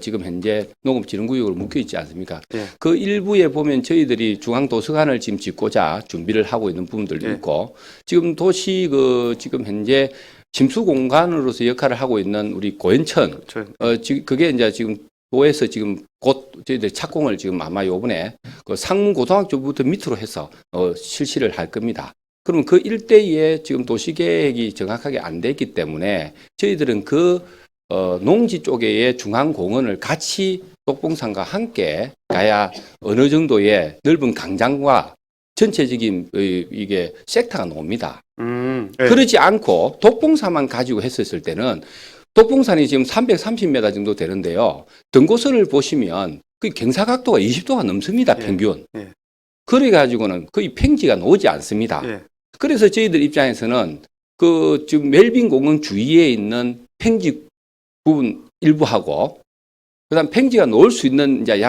지금 현재 농업진흥구역으로 묶여 있지 않습니까? 네. 그 일부에 보면 저희들이 중앙도서관을 지금 짓고자 준비를 하고 있는 부분들도 네. 있고 지금 도시 지금 현재 침수 공간으로서 역할을 하고 있는 우리 고현천 지금 그게 이제 지금 도에서 지금 곧 저희들 착공을 지금 아마 요번에 그 상문 고등학교부터 밑으로 해서 실시를 할 겁니다. 그러면 그 일대에 지금 도시계획이 정확하게 안 됐기 때문에 저희들은 농지 쪽의 중앙공원을 같이 독봉산과 함께 가야 어느 정도의 넓은 강장과 전체적인 이게 섹터가 나옵니다. 네. 그러지 않고 독봉산만 가지고 했었을 때는 독봉산이 지금 330m 정도 되는데요. 등고선을 보시면 그 경사각도가 20도가 넘습니다. 평균. 예. 그래가지고는 거의 평지가 나오지 않습니다. 예. 그래서 저희들 입장에서는 지금 멜빈 공원 주위에 있는 평지 부분 일부하고 그다음 평지가 놓을 수 있는 이제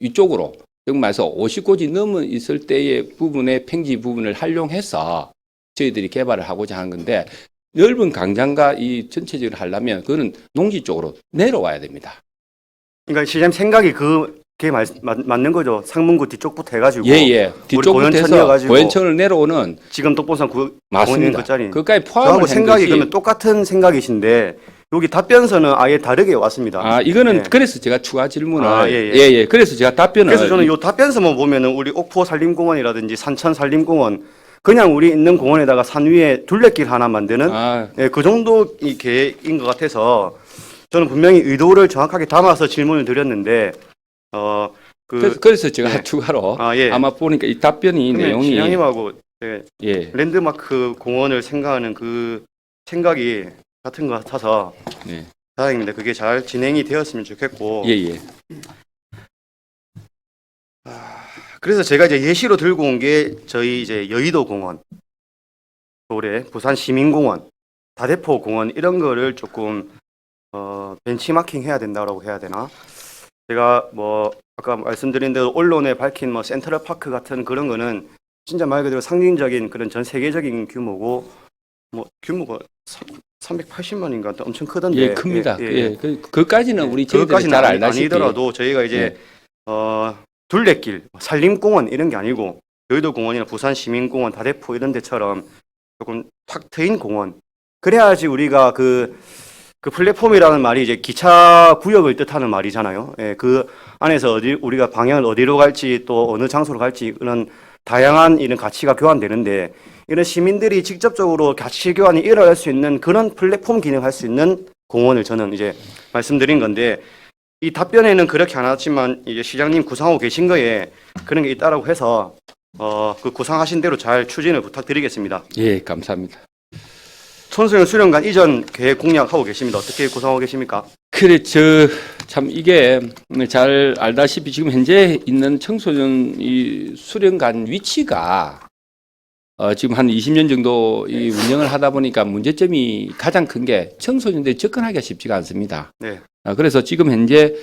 위쪽으로 정말서 50고지 넘어 있을 때의 부분의 평지 부분을 활용해서 저희들이 개발을 하고자 하는 건데 넓은 강장과 이 전체적으로 하려면 그거는 농지 쪽으로 내려와야 됩니다. 그러니까 시장님 생각이 그게 맞는 거죠. 상문구 뒤쪽부터 해가지고 예. 뒤쪽부터 해서 고현천을 내려오는 지금 독봉산 공원인 맞습니다. 그 자리. 그까지 포함을 저하고 한 생각이 것이 그러면 똑같은 생각이신데 여기 답변서는 아예 다르게 왔습니다. 이거는 예. 그래서 제가 추가 질문을 예. 그래서 제가 답변을 그래서 저는 이 답변서만 보면은 우리 옥포 산림공원이라든지 산천 산림공원 그냥 우리 있는 공원에다가 산 위에 둘레길 하나 만드는 그 정도 이 계획인 것 같아서 저는 분명히 의도를 정확하게 담아서 질문을 드렸는데 그래서 제가 예. 추가로 예. 아마 보니까 이 답변이 내용이 시장님하고 예. 랜드마크 공원을 생각하는 그 생각이 같은 것 같아서 네. 다행입니다. 그게 잘 진행이 되었으면 좋겠고. 예, 예. 그래서 제가 이제 예시로 들고 온 게 저희 이제 여의도 공원, 올해 부산 시민공원, 다대포 공원 이런 거를 조금 벤치마킹 해야 된다고 해야 되나? 제가 뭐 아까 말씀드린 대로 언론에 밝힌 뭐 센트럴파크 같은 그런 거는 진짜 말 그대로 상징적인 그런 전 세계적인 규모고 뭐 규모가 380만인가 엄청 크던데. 예, 큽니다. 예, 그까지는 우리 저희들이 그것까지는 잘 알다시피. 아니더라도 저희가 이제 둘레길, 산림공원 이런 게 아니고 여의도 공원이나 부산 시민공원, 다대포 이런 데처럼 조금 탁 트인 공원. 그래야지 우리가 그 플랫폼이라는 말이 이제 기차 구역을 뜻하는 말이잖아요. 예, 그 안에서 우리가 방향을 어디로 갈지 또 어느 장소로 갈지 그런 다양한 이런 가치가 교환되는데 이런 시민들이 직접적으로 가치 교환이 일어날 수 있는 그런 플랫폼 기능할 수 있는 공원을 저는 이제 말씀드린 건데 이 답변에는 그렇게 안 왔지만 이제 시장님 구상하고 계신 거에 그런 게 있다라고 해서 그 구상하신 대로 잘 추진을 부탁드리겠습니다. 예, 감사합니다. 청소년 수련관 이전 계획 공략하고 계십니다. 어떻게 구상하고 계십니까? 그래, 참 이게 잘 알다시피 지금 현재 있는 청소년 이 수련관 위치가 지금 한 20년 정도 이 운영을 하다 보니까 문제점이 가장 큰 게 청소년들이 접근하기가 쉽지가 않습니다. 네. 그래서 지금 현재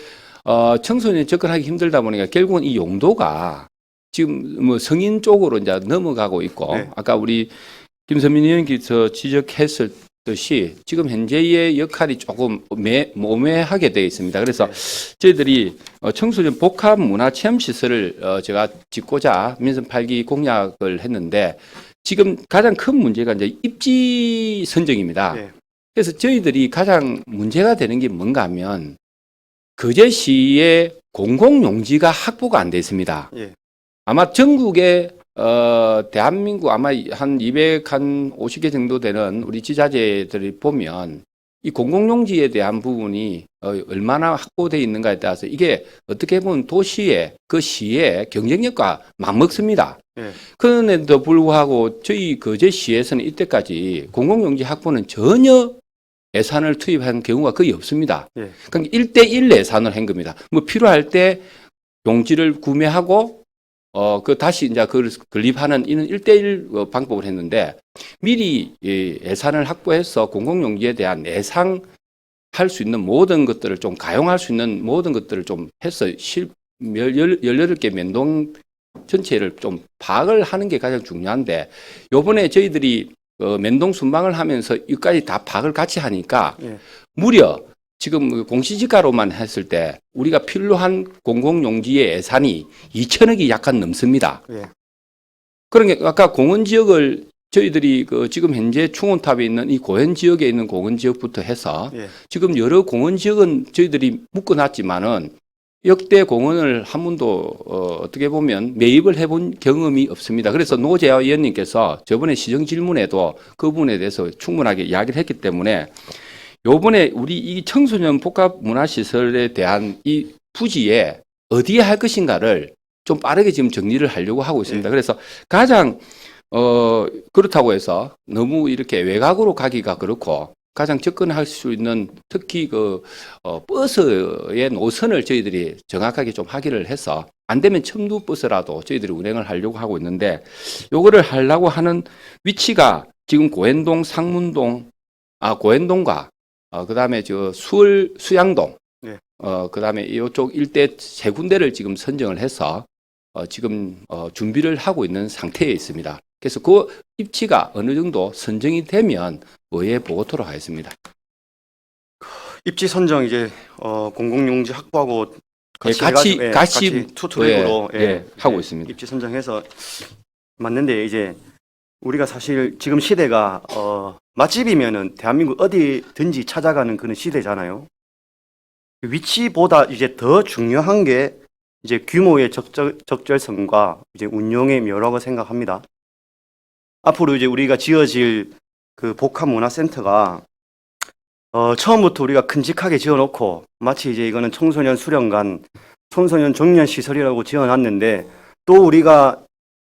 청소년이 접근하기 힘들다 보니까 결국은 이 용도가 지금 뭐 성인 쪽으로 이제 넘어가고 있고 네. 아까 우리 김선민 의원께서 지적했었듯이 지금 현재의 역할이 조금 모호하게 되어 있습니다. 그래서 저희들이 청소년 복합 문화 체험 시설을 제가 짓고자 민선 8기 공약을 했는데 지금 가장 큰 문제가 이제 입지 선정입니다. 네. 그래서 저희들이 가장 문제가 되는 게 뭔가 하면 거제시의 공공용지가 확보가 안 돼 있습니다. 예. 아마 전국에 대한민국 아마 한 250개 정도 되는 우리 지자체들이 보면 이 공공용지에 대한 부분이 얼마나 확보되어 있는가에 따라서 이게 어떻게 보면 도시의 그 시의 경쟁력과 맞먹습니다. 예. 그런데도 불구하고 저희 거제시에서는 이때까지 공공용지 확보는 전혀 예산을 투입한 경우가 거의 없습니다. 예. 그러니까 1대1 예산을 한 겁니다. 뭐 필요할 때 용지를 구매하고 다시 이제 그걸 건립하는 이는 1대1 방법을 했는데 미리 예산을 확보해서 공공용지에 대한 예상할 수 있는 모든 것들을 좀 가용할 수 있는 모든 것들을 좀 해서 18개 면동 전체를 좀 파악을 하는 게 가장 중요한데 요번에 저희들이 면동 순방을 하면서 이까지 다 파악을 같이 하니까 예. 무려 지금 공시지가로만 했을 때 우리가 필요한 공공용지의 예산이 2천억이 약간 넘습니다. 예. 그러니까 아까 공원 지역을 저희들이 지금 현재 충원탑에 있는 이 고현 지역에 있는 공원 지역부터 해서 예. 지금 여러 공원 지역은 저희들이 묶어놨지만은 역대 공원을 한 번도 어떻게 보면 매입을 해본 경험이 없습니다. 그래서 노재하 의원님께서 저번에 시정 질문에도 그 부분에 대해서 충분하게 이야기를 했기 때문에 요번에 우리 이 청소년 복합 문화시설에 대한 이 부지에 어디에 할 것인가를 좀 빠르게 지금 정리를 하려고 하고 있습니다. 그래서 가장 그렇다고 해서 너무 이렇게 외곽으로 가기가 그렇고 가장 접근할 수 있는 특히 버스의 노선을 저희들이 정확하게 좀 확인을 해서 안 되면 첨두 버스라도 저희들이 운행을 하려고 하고 있는데 요거를 하려고 하는 위치가 지금 고현동, 상문동, 고현동과 그다음에 수양동, 네. 그다음에 이쪽 일대 세 군데를 지금 선정을 해서 지금 준비를 하고 있는 상태에 있습니다. 그래서 그 입지가 어느 정도 선정이 되면 의회에 보고토록 하겠습니다. 입지 선정 이제 공공용지 확보하고 같이 투 트랙으로 하고 있습니다. 입지 선정해서 맞는데 이제 우리가 사실 지금 시대가 맛집이면은 대한민국 어디든지 찾아가는 그런 시대잖아요. 위치보다 이제 더 중요한 게 이제 규모의 적절성과 이제 운용의 묘라고 생각합니다. 앞으로 이제 우리가 지어질 그 복합문화센터가 처음부터 우리가 큼직하게 지어놓고 마치 이제 이거는 청소년 수련관, 청소년 종련 시설이라고 지어놨는데 또 우리가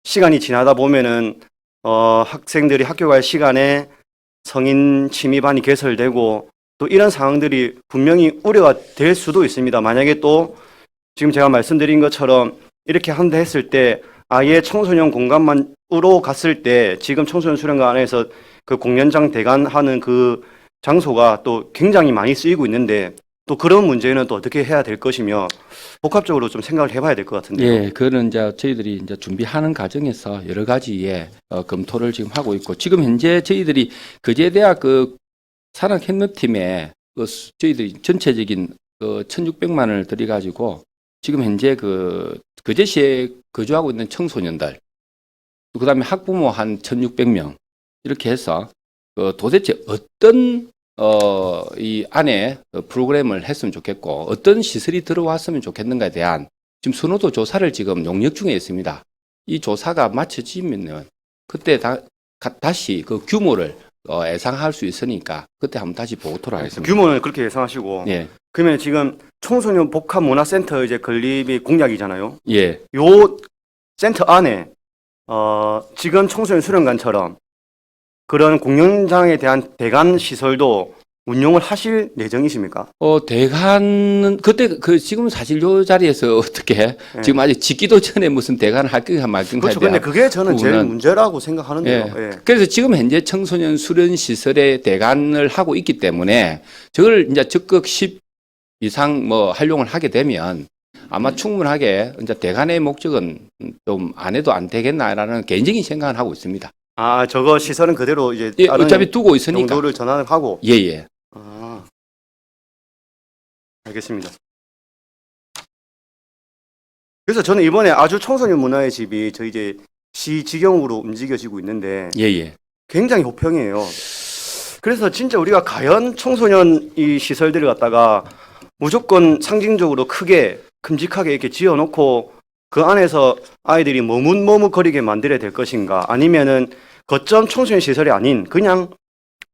시간이 지나다 보면은 학생들이 학교 갈 시간에 성인 침입반이 개설되고 또 이런 상황들이 분명히 우려가 될 수도 있습니다. 만약에 또 지금 제가 말씀드린 것처럼 이렇게 한다 했을 때 아예 청소년 공간만으로 갔을 때 지금 청소년 수련관 안에서 그 공연장 대관하는 그 장소가 또 굉장히 많이 쓰이고 있는데 또 그런 문제는 또 어떻게 해야 될 것이며 복합적으로 좀 생각을 해봐야 될 것 같은데요. 예, 그거는 이제 저희들이 이제 준비하는 과정에서 여러 가지의 검토를 지금 하고 있고 지금 현재 저희들이 거제대학 그 산학협력팀에 저희들이 전체적인 1,600만 원을 들여가지고 지금 현재 그 거제시에 거주하고 있는 청소년들 그다음에 학부모 한 1,600명 이렇게 해서 도대체 어떤 이 안에 프로그램을 했으면 좋겠고 어떤 시설이 들어왔으면 좋겠는가에 대한 지금 선호도 조사를 지금 용역 중에 있습니다. 이 조사가 마쳐지면은 그때 다시 그 규모를 예상할 수 있으니까 그때 한번 다시 보고토록 하겠습니다. 규모는 그렇게 예상하시고 예, 그러면 지금 청소년 복합문화센터 이제 건립이 공약이잖아요. 예, 요 센터 안에 지금 청소년 수련관처럼 그런 공연장에 대한 대관 시설도 운용을 하실 예정이십니까? 대관은 그때 지금 사실 요 자리에서 어떻게 지금 아직 짓기도 전에 무슨 대관을 할 건가 말 건가에 그렇죠. 근데 대한 그게 저는 제일 부분은- 문제라고 생각하는데요. 예. 예. 그래서 지금 현재 청소년 수련 시설에 대관을 하고 있기 때문에 저걸 이제 적극 10 이상 뭐 활용을 하게 되면 아마 충분하게 이제 대관의 목적은 좀 안 해도 안 되겠나라는 개인적인 생각을 하고 있습니다. 아, 저거 시설은 그대로 이제 예, 다른 어차피 두고 있으니까. 용도를 전환을 하고. 예, 예. 아, 알겠습니다. 그래서 저는 이번에 아주 청소년 문화의 집이 저희 이제 시 지경으로 움직여지고 있는데 예, 예. 굉장히 호평이에요. 그래서 진짜 우리가 과연 청소년 이 시설들을 갖다가 무조건 상징적으로 크게 큼직하게 이렇게 지어놓고 그 안에서 아이들이 머뭇머뭇거리게 만들어야 될 것인가 아니면은 거점 청소년 시설이 아닌 그냥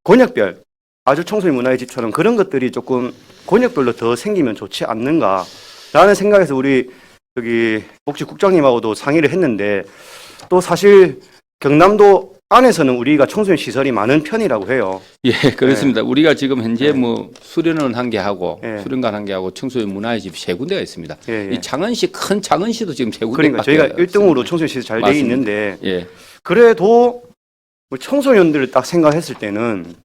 권역별 아주 청소년 문화의 집처럼 그런 것들이 조금 권역별로 더 생기면 좋지 않는가라는 생각에서 우리 여기 복지국장님하고도 상의를 했는데 또 사실 경남도 안에서는 우리가 청소년 시설이 많은 편이라고 해요. 예, 그렇습니다. 우리가 지금 현재 네. 뭐 수련원 한 개 하고 네. 수련관 한 개 하고 청소년 문화의 집 세 군데가 있습니다. 예, 예. 이 창원시 큰 창원시도 지금 세 군데. 그러니까 저희가 1등으로 청소년 시설 잘 돼 맞습니다. 있는데 예, 그래도 우리 청소년들을 딱 생각했을 때는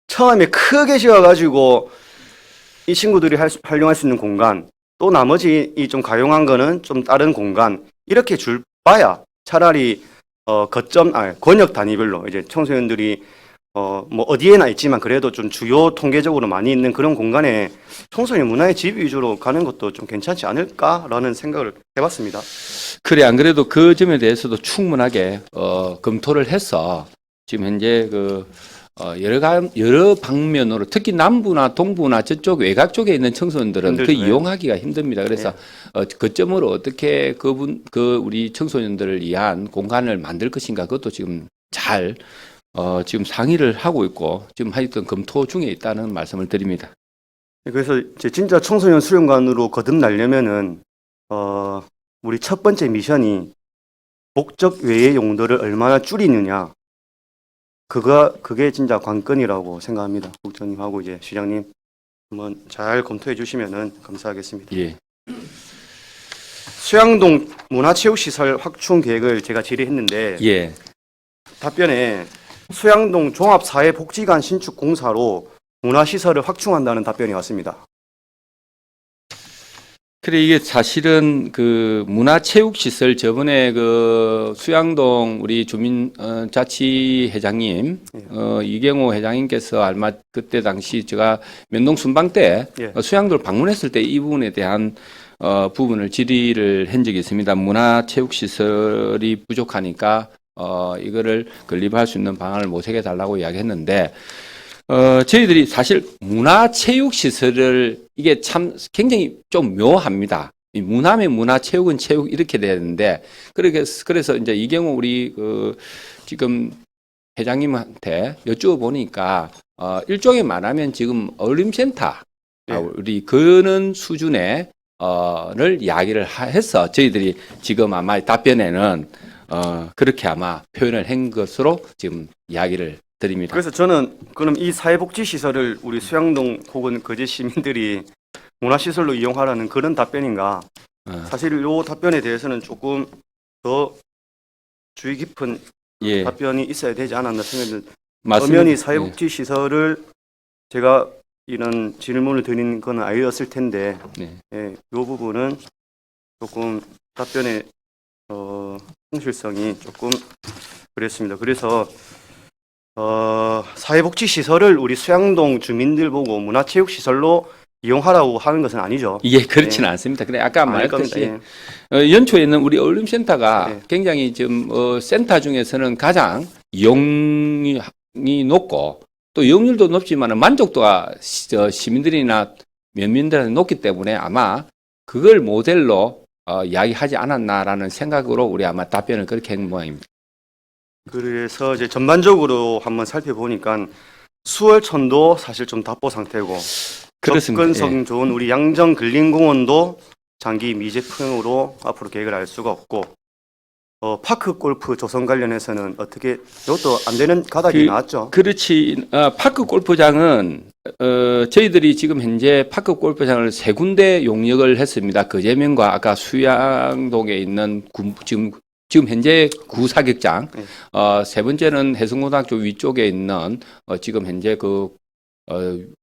처음에 크게 지어가지고 이 친구들이 활용할 수 있는 공간 또 나머지 이 좀 가용한 거는 좀 다른 공간 이렇게 줄 바야 차라리 권역 단위별로 이제 청소년들이 뭐 어디에나 있지만 그래도 좀 주요 통계적으로 많이 있는 그런 공간에 청소년 문화의 집 위주로 가는 것도 좀 괜찮지 않을까라는 생각을 해봤습니다. 그래 안 그래도 그 점에 대해서도 충분하게 검토를 해서 지금 현재 여러 방면으로 특히 남부나 동부나 저쪽 외곽 쪽에 있는 청소년들은 힘들죠. 이용하기가 힘듭니다. 그래서 거점으로 어떻게 우리 청소년들을 위한 공간을 만들 것인가 그것도 지금 잘 지금 상의를 하고 있고 지금 하여튼 검토 중에 있다는 말씀을 드립니다. 그래서 이제 진짜 청소년 수련관으로 거듭나려면은 우리 첫 번째 미션이 목적 외의 용도를 얼마나 줄이느냐. 그게 진짜 관건이라고 생각합니다. 국장님하고 이제 시장님 한번 잘 검토해 주시면은 감사하겠습니다. 예. 수양동 문화체육시설 확충 계획을 제가 질의했는데 예. 답변에 수양동 종합사회복지관 신축 공사로 문화시설을 확충한다는 답변이 왔습니다. 그래 이게 사실은 그 문화체육시설 저번에 그 수양동 우리 주민자치회장님 이경호 회장님께서 아마 그때 당시 제가 면동 순방 때 예. 수양도를 방문했을 때 이 부분에 대한 부분을 질의를 한 적이 있습니다. 문화체육시설이 부족하니까 이거를 건립할 수 있는 방안을 모색해 달라고 이야기했는데 저희들이 사실 문화체육시설을 이게 참 굉장히 좀 묘합니다. 이 문화면 문화, 체육은 체육 이렇게 돼야 되는데 그래서 이제 이경우 우리 지금 회장님한테 여쭈어보니까 일종의 말하면 지금 어울림센터 네. 우리 그런 수준의 를 이야기를 해서 저희들이 지금 아마 답변에는 그렇게 아마 표현을 한 것으로 지금 이야기를 드립니다. 그래서 저는 그럼 이 사회복지 시설을 우리 수양동 혹은 거제 시민들이 문화시설로 이용하라는 그런 답변인가? 사실 이 답변에 대해서는 조금 더 주의 깊은 예, 답변이 있어야 되지 않았나 생각합니다. 맞습니다. 엄연히 사회복지 시설을 제가 이런 질문을 드린 건 아니었을 텐데, 네. 예, 이 부분은 조금 답변의 성실성이 조금 그랬습니다. 그래서 사회복지 시설을 우리 수양동 주민들 보고 문화체육시설로 이용하라고 하는 것은 아니죠. 예, 그렇지는 않습니다. 그래 아까 아닐 겁니다. 말했듯이 예. 연초에 있는 우리 어울림센터가 네. 굉장히 좀 센터 중에서는 가장 이용이 높고 또 이용률도 높지만 만족도가 시민들이나 면민들한테 높기 때문에 아마 그걸 모델로 이야기하지 않았나라는 생각으로 우리 아마 답변을 그렇게 한 모양입니다. 그래서 이제 전반적으로 한번 살펴보니까 수월천도 사실 좀 답보 상태고 그렇습니다. 접근성 좋은 우리 양정 근린공원도 장기 미재풍으로 앞으로 계획을 알 수가 없고 파크 골프 조성 관련해서는 어떻게 이것도 안 되는 가닥이 나왔죠. 그렇지. 파크 골프장은 저희들이 지금 현재 파크 골프장을 세 군데 용역을 했습니다. 거제면과 아까 수양동에 있는 지금 현재 구사격장, 네. 세 번째는 해성고등학교 위쪽에 있는 지금 현재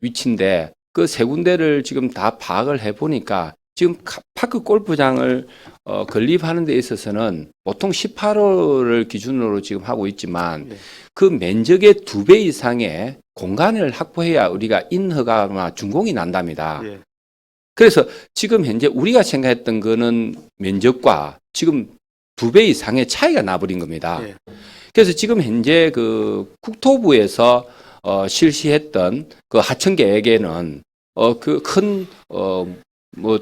위치인데 그 세 군데를 지금 다 파악을 해 보니까 지금 파크 골프장을 건립하는 데 있어서는 보통 18호를 기준으로 지금 하고 있지만 네. 그 면적의 2배 이상의 공간을 확보해야 우리가 인허가나 준공이 난답니다. 예. 그래서 지금 현재 우리가 생각했던 거는 면적과 지금 2배 이상의 차이가 나버린 겁니다. 예. 그래서 지금 현재 그 국토부에서 실시했던 그 하청 계획에는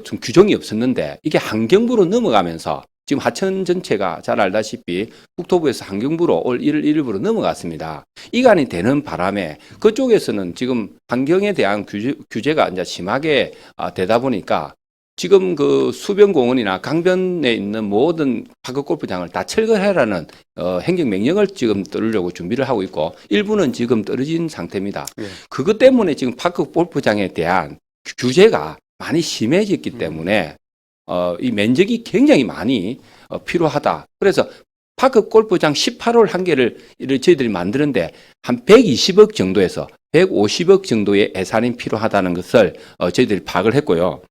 좀 규정이 없었는데 이게 환경부로 넘어가면서 지금 하천 전체가 잘 알다시피 국토부에서 환경부로 올 1월 1일부로 넘어갔습니다. 이관이 되는 바람에 그쪽에서는 지금 환경에 대한 규제가 이제 심하게 되다 보니까 지금 그 수변공원이나 강변에 있는 모든 파크 골프장을 다 철거해라는 행정명령을 지금 떨으려고 준비를 하고 있고 일부는 지금 떨어진 상태입니다. 예. 그것 때문에 지금 파크 골프장에 대한 규제가 많이 심해졌기 때문에 이 면적이 굉장히 많이 필요하다. 그래서 파크 골프장 18홀 한 개를 저희들이 만드는데 한 120억 정도에서 150억 정도의 예산이 필요하다는 것을 저희들이 파악을 했고요.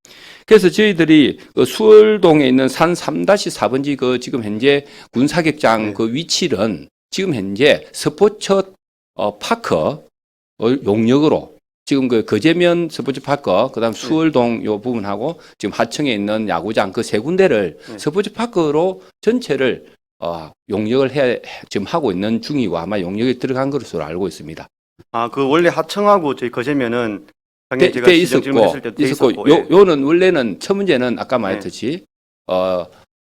그래서 저희들이 수월동에 있는 산 3-4번지 그 지금 현재 군사격장 네. 그 위치는 지금 현재 스포츠 파크 용역으로 지금 그 거제면 스포츠 파크, 그다음 수월동 요 부분하고 지금 하청에 있는 야구장 그 세 군데를 네. 스포츠 파크로 전체를 용역을 지금 하고 있는 중이고 아마 용역에 들어간 것으로 알고 있습니다. 그 원래 하청하고 저희 거제면은 당연히 제가 돼 시정 질문했을 때도 있었고, 예. 요는 원래는 첫 문제는 아까 말했듯이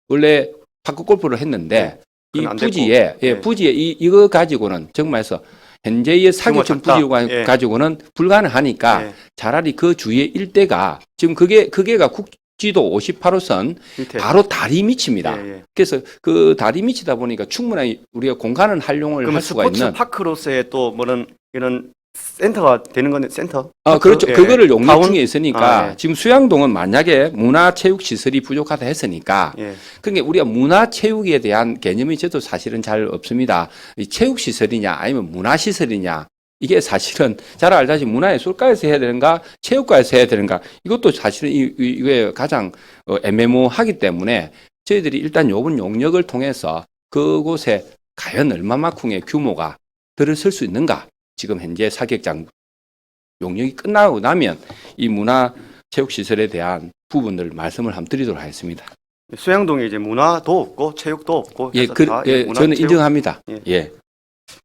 원래 파크 골프를 했는데 이 그건 안 됐고. 부지에 예. 부지에 이거 가지고는 정말서 현재의 사기청 작다. 부지 예. 가지고는 불가능하니까 예. 차라리 그 주위에 일대가 지금 그게가 국지도 58호선 밑에. 바로 다리 밑입니다. 예, 예. 그래서 그 다리 밑이다 보니까 충분히 우리가 공간을 활용을 그러면 할 수가 스포츠 있는 파크로서의 또 뭐는 이런 센터가 되는 건데 센터? 그렇죠. 예. 그거를 용역 타운? 중에 있으니까 예. 지금 수양동은 만약에 문화체육시설이 부족하다 했으니까 예. 그러니까 우리가 문화체육에 대한 개념이 저도 사실은 잘 없습니다. 이 체육시설이냐 아니면 문화시설이냐 이게 사실은 잘 알다시피 문화예술과에서 해야 되는가 체육과에서 해야 되는가 이것도 사실은 이게 가장 애매모호하기 때문에 저희들이 일단 요번 용역을 통해서 그곳에 과연 얼마만큼의 규모가 들어설 수 있는가 지금 현재 사격장 용역이 끝나고 나면 이 문화체육시설에 대한 부분을 말씀을 한번 드리도록 하겠습니다. 수양동에 이제 문화도 없고 체육도 없고 예, 해서 다 문화, 저는 체육. 인정합니다. 예. 예.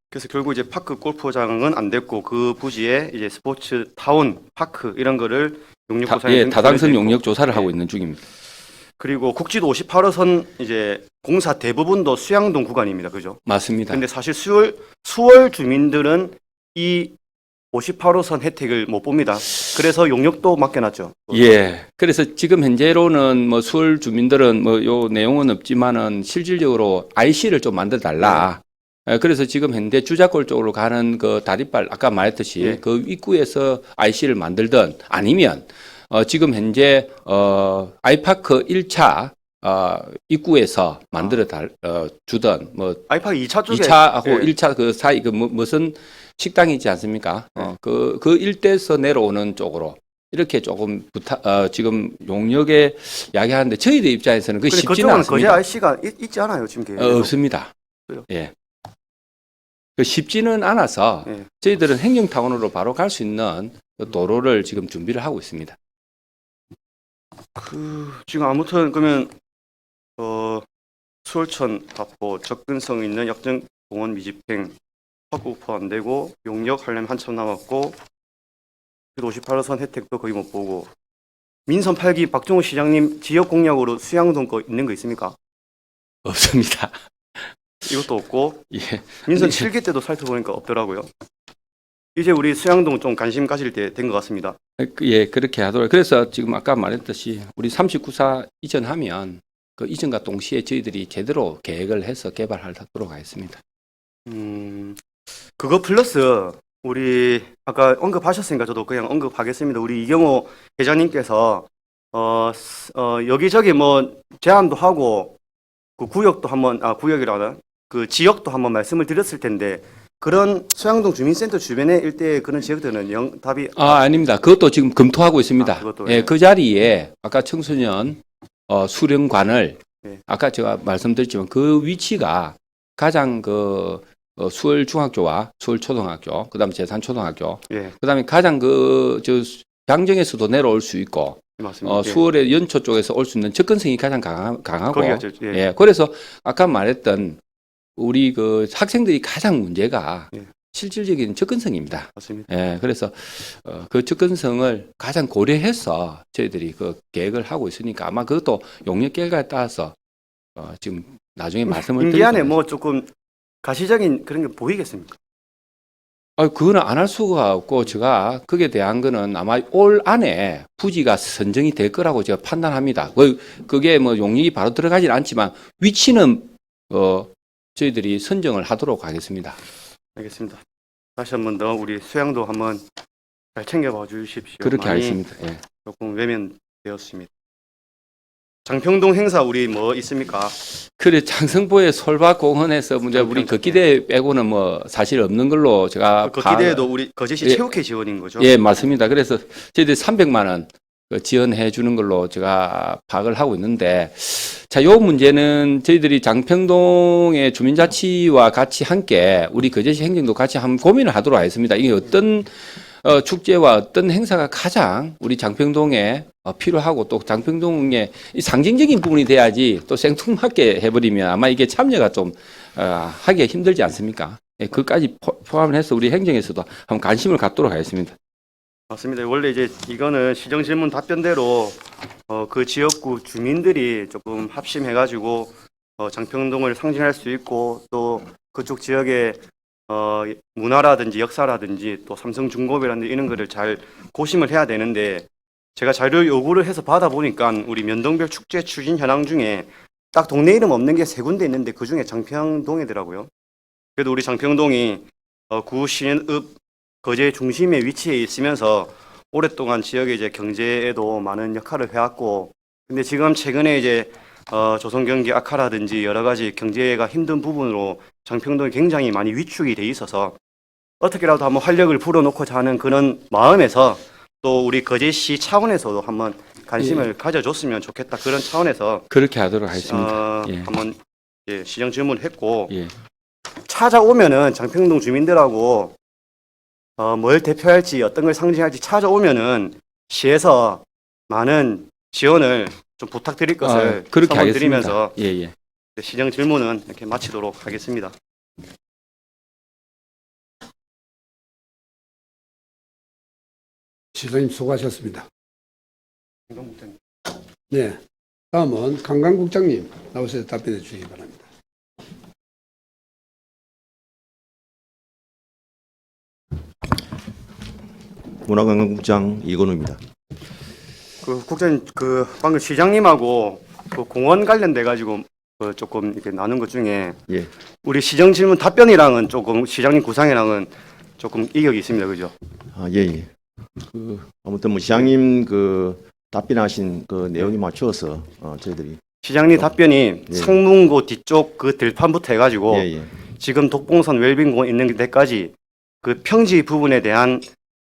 그래서 결국 이제 파크 골프장은 안 됐고 그 부지에 이제 스포츠 타운 파크 이런 거를 용역 구상에 다당선 용역 조사를 하고 있는 중입니다. 그리고 국지도 58호선 이제 공사 대부분도 수양동 구간입니다. 그죠? 맞습니다. 근데 사실 수월 주민들은 이 58호선 혜택을 못 봅니다. 그래서 용역도 맡겨놨죠. 예. 그래서 지금 현재로는 뭐 수월 주민들은 뭐 요 내용은 없지만은 실질적으로 IC를 좀 만들어 달라. 그래서 지금 현재 주자골 쪽으로 가는 그 다리발 아까 말했듯이 예. 그 입구에서 IC를 만들든 아니면 지금 현재 아이파크 1차 입구에서 만들어 주던 뭐 아이파크 2차 쪽에 2차하고 예. 1차 그 사이 그 무슨 식당이 있지 않습니까? 그 일대에서 내려오는 쪽으로 이렇게 조금 지금 용역에 이야기하는데 저희들 입장에서는 그 근데 쉽지는 그쪽은 거제 않습니다. IC가 있지 않아요 지금 계획. 없습니다. 그래요? 예. 그 쉽지는 않아서 예. 저희들은 행정타운으로 바로 갈 수 있는 그 도로를 지금 준비를 하고 있습니다. 지금 아무튼 그러면 수월천 답보 접근성 있는 역전공원 미집행 확보 포함되고 용역 하려면 한참 남았고 58호선 혜택도 거의 못 보고 민선 8기 박종호 시장님 지역 공약으로 수양동 거 있는 거 있습니까? 없습니다. 이것도 없고 예. 민선 아니, 7기 때도 살펴보니까 없더라고요. 이제 우리 수양동 좀 관심 가질 때 된 것 같습니다. 예, 그렇게 하도록. 그래서 지금 아까 말했듯이 우리 39사 이전하면 그 이전과 동시에 저희들이 제대로 계획을 해서 개발하도록 하겠습니다. 그거 플러스 우리 아까 언급하셨으니까 저도 그냥 언급하겠습니다. 우리 이경호 회장님께서 여기저기 뭐 제안도 하고 그 구역도 한번 구역이라나 그 지역도 한번 말씀을 드렸을 텐데 그런 수양동 주민센터 주변의 일대 그런 지역들은 답이 아닙니다. 그것도 지금 검토하고 있습니다. 그것도, 예, 예. 그 자리에 아까 청소년 수련관을 예. 아까 제가 말씀드렸지만 그 위치가 가장 그 수월중학교와 수월초등학교, 그다음에 제산초등학교, 예, 그다음에 가장 저 양정에서도 내려올 수 있고 맞습니다. 예. 수월의 연초 쪽에서 올 수 있는 접근성이 가장 강하고 거기가 예. 예, 그래서 아까 말했던 우리 그 학생들이 가장 문제가 예. 실질적인 접근성입니다. 맞습니다. 예, 그래서 그 접근성을 가장 고려해서 저희들이 그 계획을 하고 있으니까 아마 그것도 용역 결과에 따라서 지금 나중에 말씀을 임기 안에 드릴 뭐 조금 가시적인 그런 게 보이겠습니까? 그거는 안 할 수가 없고 제가 거기에 대한 거는 아마 올 안에 부지가 선정이 될 거라고 제가 판단합니다. 그게 뭐 용역이 바로 들어가진 않지만 위치는 저희들이 선정을 하도록 하겠습니다. 알겠습니다. 다시 한 번 더 우리 수양도 한번 잘 챙겨봐 주십시오. 그렇게 많이 하겠습니다. 예. 조금 외면되었습니다. 장평동 행사 우리 뭐 있습니까? 그래 장성보의 솔밭공원에서 문제 우리 걷기대 빼고는 뭐 사실 없는 걸로 제가 그 기대에도 우리 거제시 예. 체육회 지원인 거죠? 예, 맞습니다. 그래서 저희들이 300만 원 지원해 주는 걸로 제가 파악을 하고 있는데 자, 요 문제는 저희들이 장평동의 주민자치와 같이 함께 우리 거제시 행정도 같이 한번 고민을 하도록 하겠습니다. 이게 어떤 축제와 어떤 행사가 가장 우리 장평동에 필요하고 또 장평동의 이 상징적인 부분이 돼야지 또 생뚱맞게 해버리면 아마 이게 참여가 좀 하기가 힘들지 않습니까? 예, 그까지 포함을 해서 우리 행정에서도 한번 관심을 갖도록 하겠습니다. 맞습니다. 원래 이제 이거는 시정 질문 답변대로 그 지역구 주민들이 조금 합심해가지고 장평동을 상징할 수 있고 또 그쪽 지역의 문화라든지 역사라든지 또 삼성중공업이라든지 이런 거를 잘 고심을 해야 되는데 제가 자료 요구를 해서 받아보니까 우리 면동별 축제 추진 현황 중에 딱 동네 이름 없는 게 3군데 있는데 그 중에 장평동이더라고요. 그래도 우리 장평동이 구 신읍 거제 중심에 위치해 있으면서 오랫동안 지역의 이제 경제에도 많은 역할을 해왔고 근데 지금 최근에 이제 조선 경기 악화라든지 여러 가지 경제가 힘든 부분으로 장평동이 굉장히 많이 위축이 돼 있어서 어떻게라도 한번 활력을 불어넣고자 하는 그런 마음에서 또 우리 거제시 차원에서도 한번 관심을 가져줬으면 좋겠다 그런 차원에서 그렇게 하도록 하겠습니다. 예. 한번 시정 질문을 했고 예. 찾아오면은 장평동 주민들하고 뭘 대표할지 어떤 걸 상징할지 찾아오면은 시에서 많은 지원을 좀 부탁드릴 것을 그렇게 소원드리면서 하겠습니다. 예, 예. 시정 질문은 이렇게 마치도록 하겠습니다. 시장님 수고하셨습니다. 네, 다음은 관광국장님 나오셔서 답변해 주시기 바랍니다. 문화관광국장 이건우입니다. 그 국장님 그 방금 시장님하고 그 공원 관련돼 가지고 조금 이렇게 나눈 것 중에 예. 우리 시정 질문 답변이랑은 조금 시장님 구상이랑은 조금 이격이 있습니다. 그죠? 아, 예, 예. 아무튼 뭐 시장님 답변하신 내용에 맞추어서 저희들이 시장님 답변이 예. 상문고 뒤쪽 그 들판부터 해가지고 예, 예. 지금 독봉선 웰빙공원 있는 데까지 그 평지 부분에 대한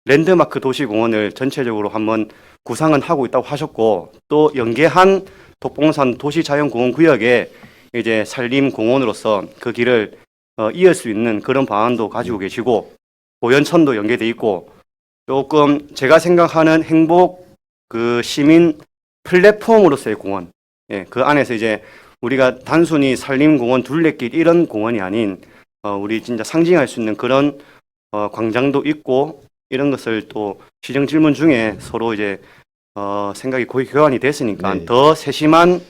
랜드마크 도시공원을 전체적으로 한번 구상은 하고 있다고 하셨고 또 연계한 독봉산 도시자연공원 구역에 이제 산림공원으로서 그 길을 이을 수 있는 그런 방안도 가지고 계시고 보현천도 연계돼 있고 조금 제가 생각하는 행복 그 시민 플랫폼으로서의 공원, 예, 그 안에서 이제 우리가 단순히 산림공원 둘레길 이런 공원이 아닌 우리 진짜 상징할 수 있는 그런 광장도 있고 이런 것을 또 시정 질문 중에 서로 이제 생각이 거의 교환이 됐으니까 네. 더 세심한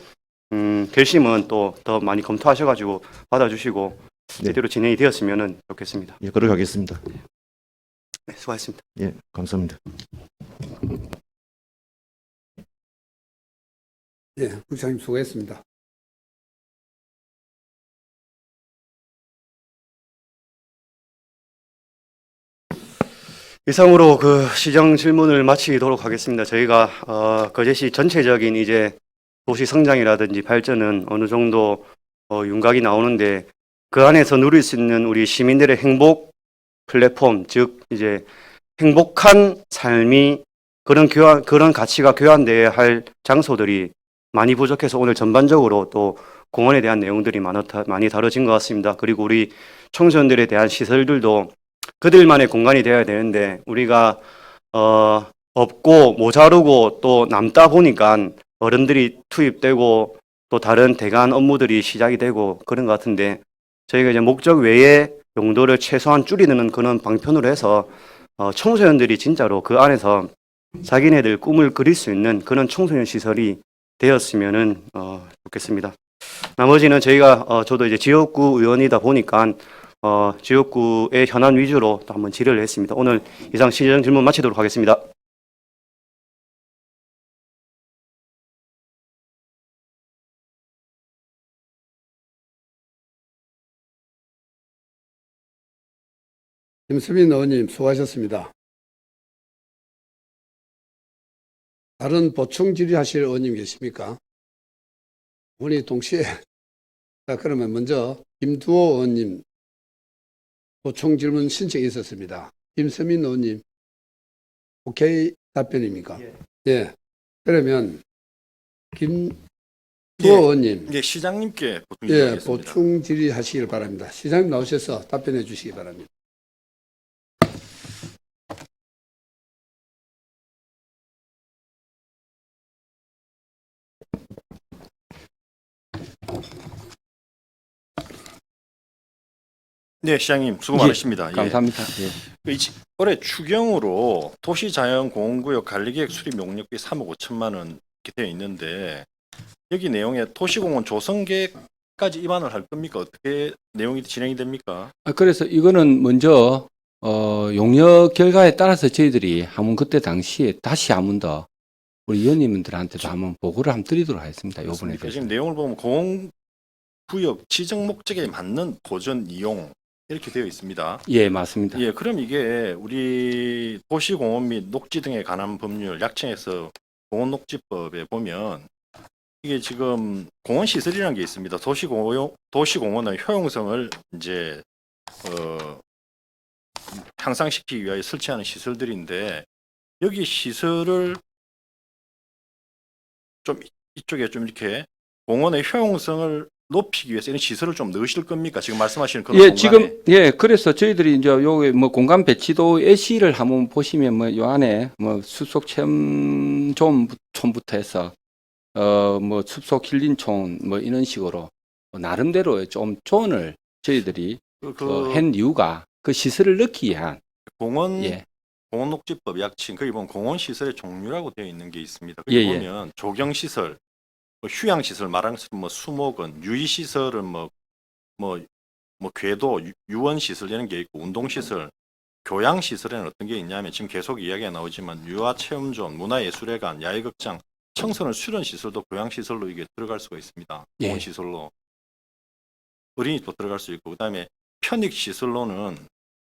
결심은 또 더 많이 검토하셔가지고 받아주시고 네. 제대로 진행이 되었으면 좋겠습니다. 예, 그렇게 하겠습니다. 네, 수고하셨습니다. 예, 감사합니다. 예, 국장님 수고했습니다. 이상으로 그 시정 질문을 마치도록 하겠습니다. 저희가 거제시 전체적인 이제 도시 성장이라든지 발전은 어느 정도 윤곽이 나오는데 그 안에서 누릴 수 있는 우리 시민들의 행복 플랫폼, 즉 이제 행복한 삶이 그런 가치가 교환돼야 할 장소들이 많이 부족해서 오늘 전반적으로 또 공원에 대한 내용들이 많이 다뤄진 것 같습니다. 그리고 우리 청소년들에 대한 시설들도 그들만의 공간이 되어야 되는데 우리가 없고 모자르고 또 남다 보니까 어른들이 투입되고 또 다른 대관 업무들이 시작이 되고 그런 것 같은데 저희가 이제 목적 외에 용도를 최소한 줄이는 그런 방편으로 해서 청소년들이 진짜로 그 안에서 자기네들 꿈을 그릴 수 있는 그런 청소년 시설이 되었으면은 좋겠습니다. 나머지는 저희가 저도 이제 지역구 의원이다 보니까 지역구의 현안 위주로 또 한번 질의를 했습니다. 오늘 이상 시정 질문 마치도록 하겠습니다. 김수민 의원님 수고하셨습니다. 다른 보충 질의하실 의원님 계십니까? 우리 동시에 자, 그러면 먼저 김두호 의원님 보충 질문 신청이 있었습니다. 김수민 의원님 오케이 답변입니까? 예. 그러면 김두호 의원님 예, 시장님께 보충 예, 드리겠습니다. 보충 질의하시길 바랍니다. 시장님 나오셔서 답변해 주시기 바랍니다. 네, 시장님 수고 예, 많으십니다. 감사합니다. 예. 올해 추경으로 도시자연공원구역 관리계획 수립 용역비 3억 5천만 원 이렇게 되어 있는데 여기 내용에 도시공원 조성계획까지 입안을 할 겁니까? 어떻게 내용이 진행이 됩니까? 그래서 이거는 먼저 용역 결과에 따라서 저희들이 한번 그때 당시에 다시 한번 더 우리 의원님들한테도 한번 보고를 한번 드리도록 하겠습니다. 요번에 그렇습니까? 대해서. 지금 내용을 보면 공원구역 지정 목적에 맞는 보전 이용 이렇게 되어 있습니다. 예, 맞습니다. 예, 그럼 이게 우리 도시공원 및 녹지 등에 관한 법률 약칭해서 공원녹지법에 보면 이게 지금 공원 시설이라는 게 있습니다. 도시공원의 효용성을 이제 향상시키기 위하여 설치하는 시설들인데 여기 시설을 좀 이쪽에 좀 이렇게 공원의 효용성을 높이기 위해서 이런 시설을 좀 넣으실 겁니까? 지금 말씀하시는 그런 예, 공간에. 지금 그래서 저희들이 이제 요게 뭐 공간 배치도 예시를 한번 보시면 뭐 요 안에 뭐 숲속 체험촌부터 해서 뭐 숲속 힐링촌 뭐 이런 식으로 나름대로 좀 조언을 저희들이 한 이유가 그 시설을 넣기 위한 공원녹지법 약칭 거기 보면 공원 시설의 종류라고 되어 있는 게 있습니다. 예, 거기 예. 보면 조경 시설, 휴양 시설 말하는 것처럼 뭐 수목원, 유의 시설은 뭐 궤도, 유원 시설 이런 게 있고 운동 시설, 교양 시설에는 어떤 게 있냐면 지금 계속 이야기가 나오지만 유아 체험존, 문화예술회관, 야외극장, 청소년 수련 시설도 교양 시설로 이게 들어갈 수가 있습니다. 예. 공원 시설로. 어린이집도 들어갈 수 있고 그다음에 편익 시설로는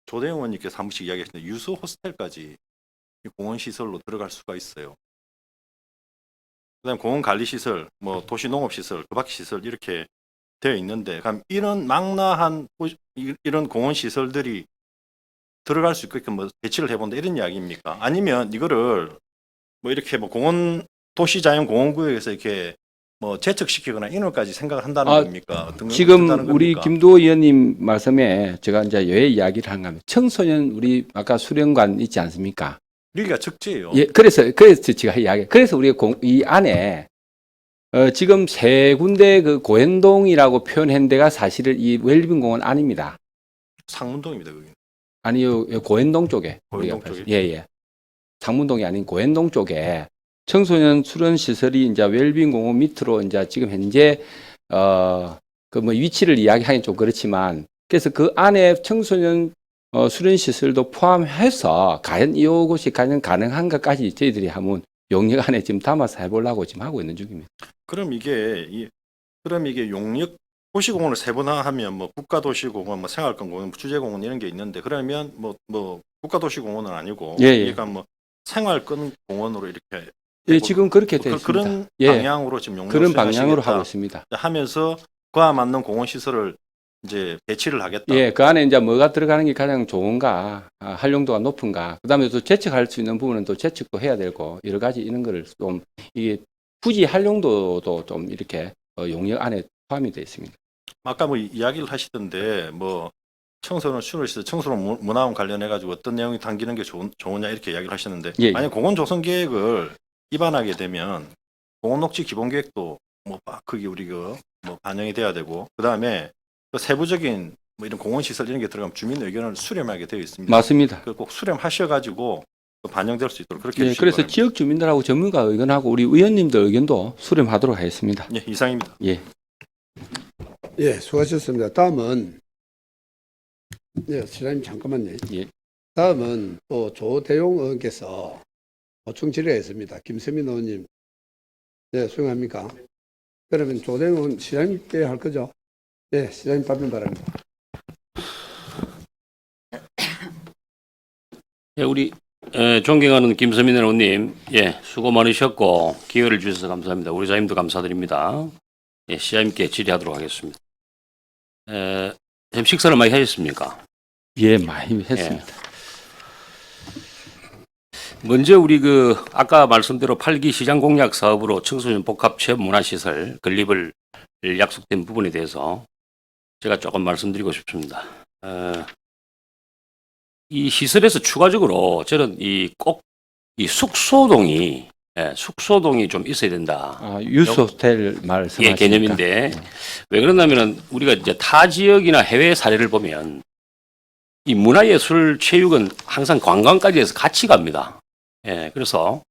조대영 의원님께서 한 번씩 이야기하셨는데 유소 호스텔까지 이 공원 시설로 들어갈 수가 있어요. 그다음에 공원 관리 시설, 뭐 도시 농업 시설, 그 밖 시설 이렇게 되어 있는데 그럼 이런 망라한 이런 공원 시설들이 들어갈 수 있게끔 뭐 배치를 해본다 이런 이야기입니까? 아니면 이거를 뭐 이렇게 뭐 공원 도시자연공원구역에서 이렇게 뭐 재척시키거나 이런 것까지 생각을 한다는 겁니까? 어떤 지금 어떻다는 우리 겁니까? 김두호 의원님 말씀에 제가 이제 왜 이야기를 한가 하면 청소년 우리 아까 수련관 있지 않습니까? 여기가 적재예요. 예, 그래서 제가 이야기. 그래서 우리가 이 안에 지금 세 군데 그 고현동이라고 표현한 데가 사실은 이 웰빙 공원 아닙니다. 상문동입니다. 거기. 아니요, 고현동 쪽에. 고현동 우리가 쪽에? 예, 예. 상문동이 아닌 고현동 쪽에 청소년 수련 시설이 이제 웰빙 공원 밑으로 이제 지금 현재 그 뭐 위치를 이야기하기 좀 그렇지만 그래서 그 안에 청소년 수련 시설도 포함해서 과연 이것이 과연 가능한 것까지 저희들이 한번 용역 안에 지금 담아서 해보려고 지금 하고 있는 중입니다. 그럼 이게 용역 도시공원을 세분화하면 뭐 국가도시공원, 뭐 생활권공원, 주제공원 이런 게 있는데 그러면 뭐 국가도시공원은 아니고 예, 예. 얘가 뭐 생활권 공원으로 이렇게 예, 지금 그렇게 되어 있습니다. 그런 예. 방향으로 지금 용역 그런 방향으로 수행하시겠다 하고 있습니다. 하면서 그와 맞는 공원 시설을 이제 배치를 하겠다. 예, 그 안에 이제 뭐가 들어가는 게 가장 좋은가, 활용도가 높은가, 그 다음에 또 재측할 수 있는 부분은 또 재측도 해야 되고, 여러 가지 이런 거를 좀, 이게 굳이 활용도도 좀 이렇게 용역 안에 포함이 되어 있습니다. 아까 뭐 이야기를 하시던데 뭐 청소년 수련시설, 청소년 문화원 관련해 가지고 어떤 내용이 담기는 게 좋으냐 이렇게 이야기를 하셨는데 예, 예. 만약 공원 조성 계획을 입안하게 되면 공원 녹지 기본 계획도 뭐 크게 우리 뭐 반영이 돼야 되고 그다음에 또 세부적인 뭐 이런 공원 시설 이런 게 들어가면 주민 의견을 수렴하게 되어 있습니다. 맞습니다. 그걸 꼭 수렴하셔 가지고 반영될 수 있도록 그렇게 예, 해주시기 그래서 바랍니다. 지역 주민들하고 전문가 의견하고 우리 의원님들 의견도 수렴하도록 하겠습니다. 예, 이상입니다. 예. 예, 수고하셨습니다. 다음은 시장님 잠깐만요. 예. 다음은 또 조대용 의원께서 보충 질의했습니다. 김세민 의원님, 네, 수용합니까? 그러면 조대용 의원 시장님께 할 거죠? 네, 시장님 답변 바랍니다. 예, 우리 존경하는 김서민 의원님, 예, 수고 많으셨고 기회를 주셔서 감사합니다. 우리 자님도 감사드립니다. 예, 시장님께 질의하도록 하겠습니다. 좀 식사를 많이 하셨습니까? 예, 많이 했습니다. 먼저 우리 아까 말씀대로 8기 시장 공약 사업으로 청소년 복합 체험 문화시설 건립을 약속된 부분에 대해서 제가 조금 말씀드리고 싶습니다. 이 시설에서 추가적으로 저는 꼭 이 숙소동이 좀 있어야 된다. 유스 호텔 말씀하시니까. 예, 개념인데 왜 그러냐면은 우리가 이제 타 지역이나 해외 사례를 보면 이 문화예술 체육은 항상 관광까지 해서 같이 갑니다. 예, 그래서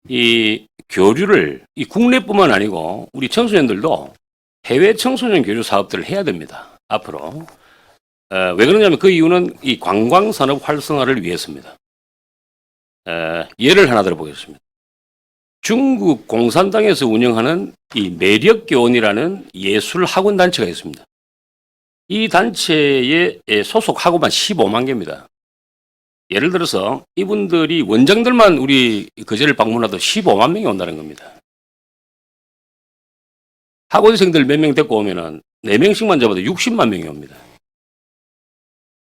이 교류를 이 국내뿐만 아니고 우리 청소년들도 해외 청소년 교류 사업들을 해야 됩니다. 앞으로. 왜 그러냐면 그 이유는 이 관광산업 활성화를 위해서입니다. 예를 하나 들어보겠습니다. 중국 공산당에서 운영하는 이 매력교원이라는 예술학원 단체가 있습니다. 이 단체에 소속 학원만 15만 개입니다. 예를 들어서 이분들이 원장들만 우리 거제를 방문해도 15만 명이 온다는 겁니다. 학원생들 몇 명 데리고 오면은 4명씩만 잡아도 60만 명이 옵니다.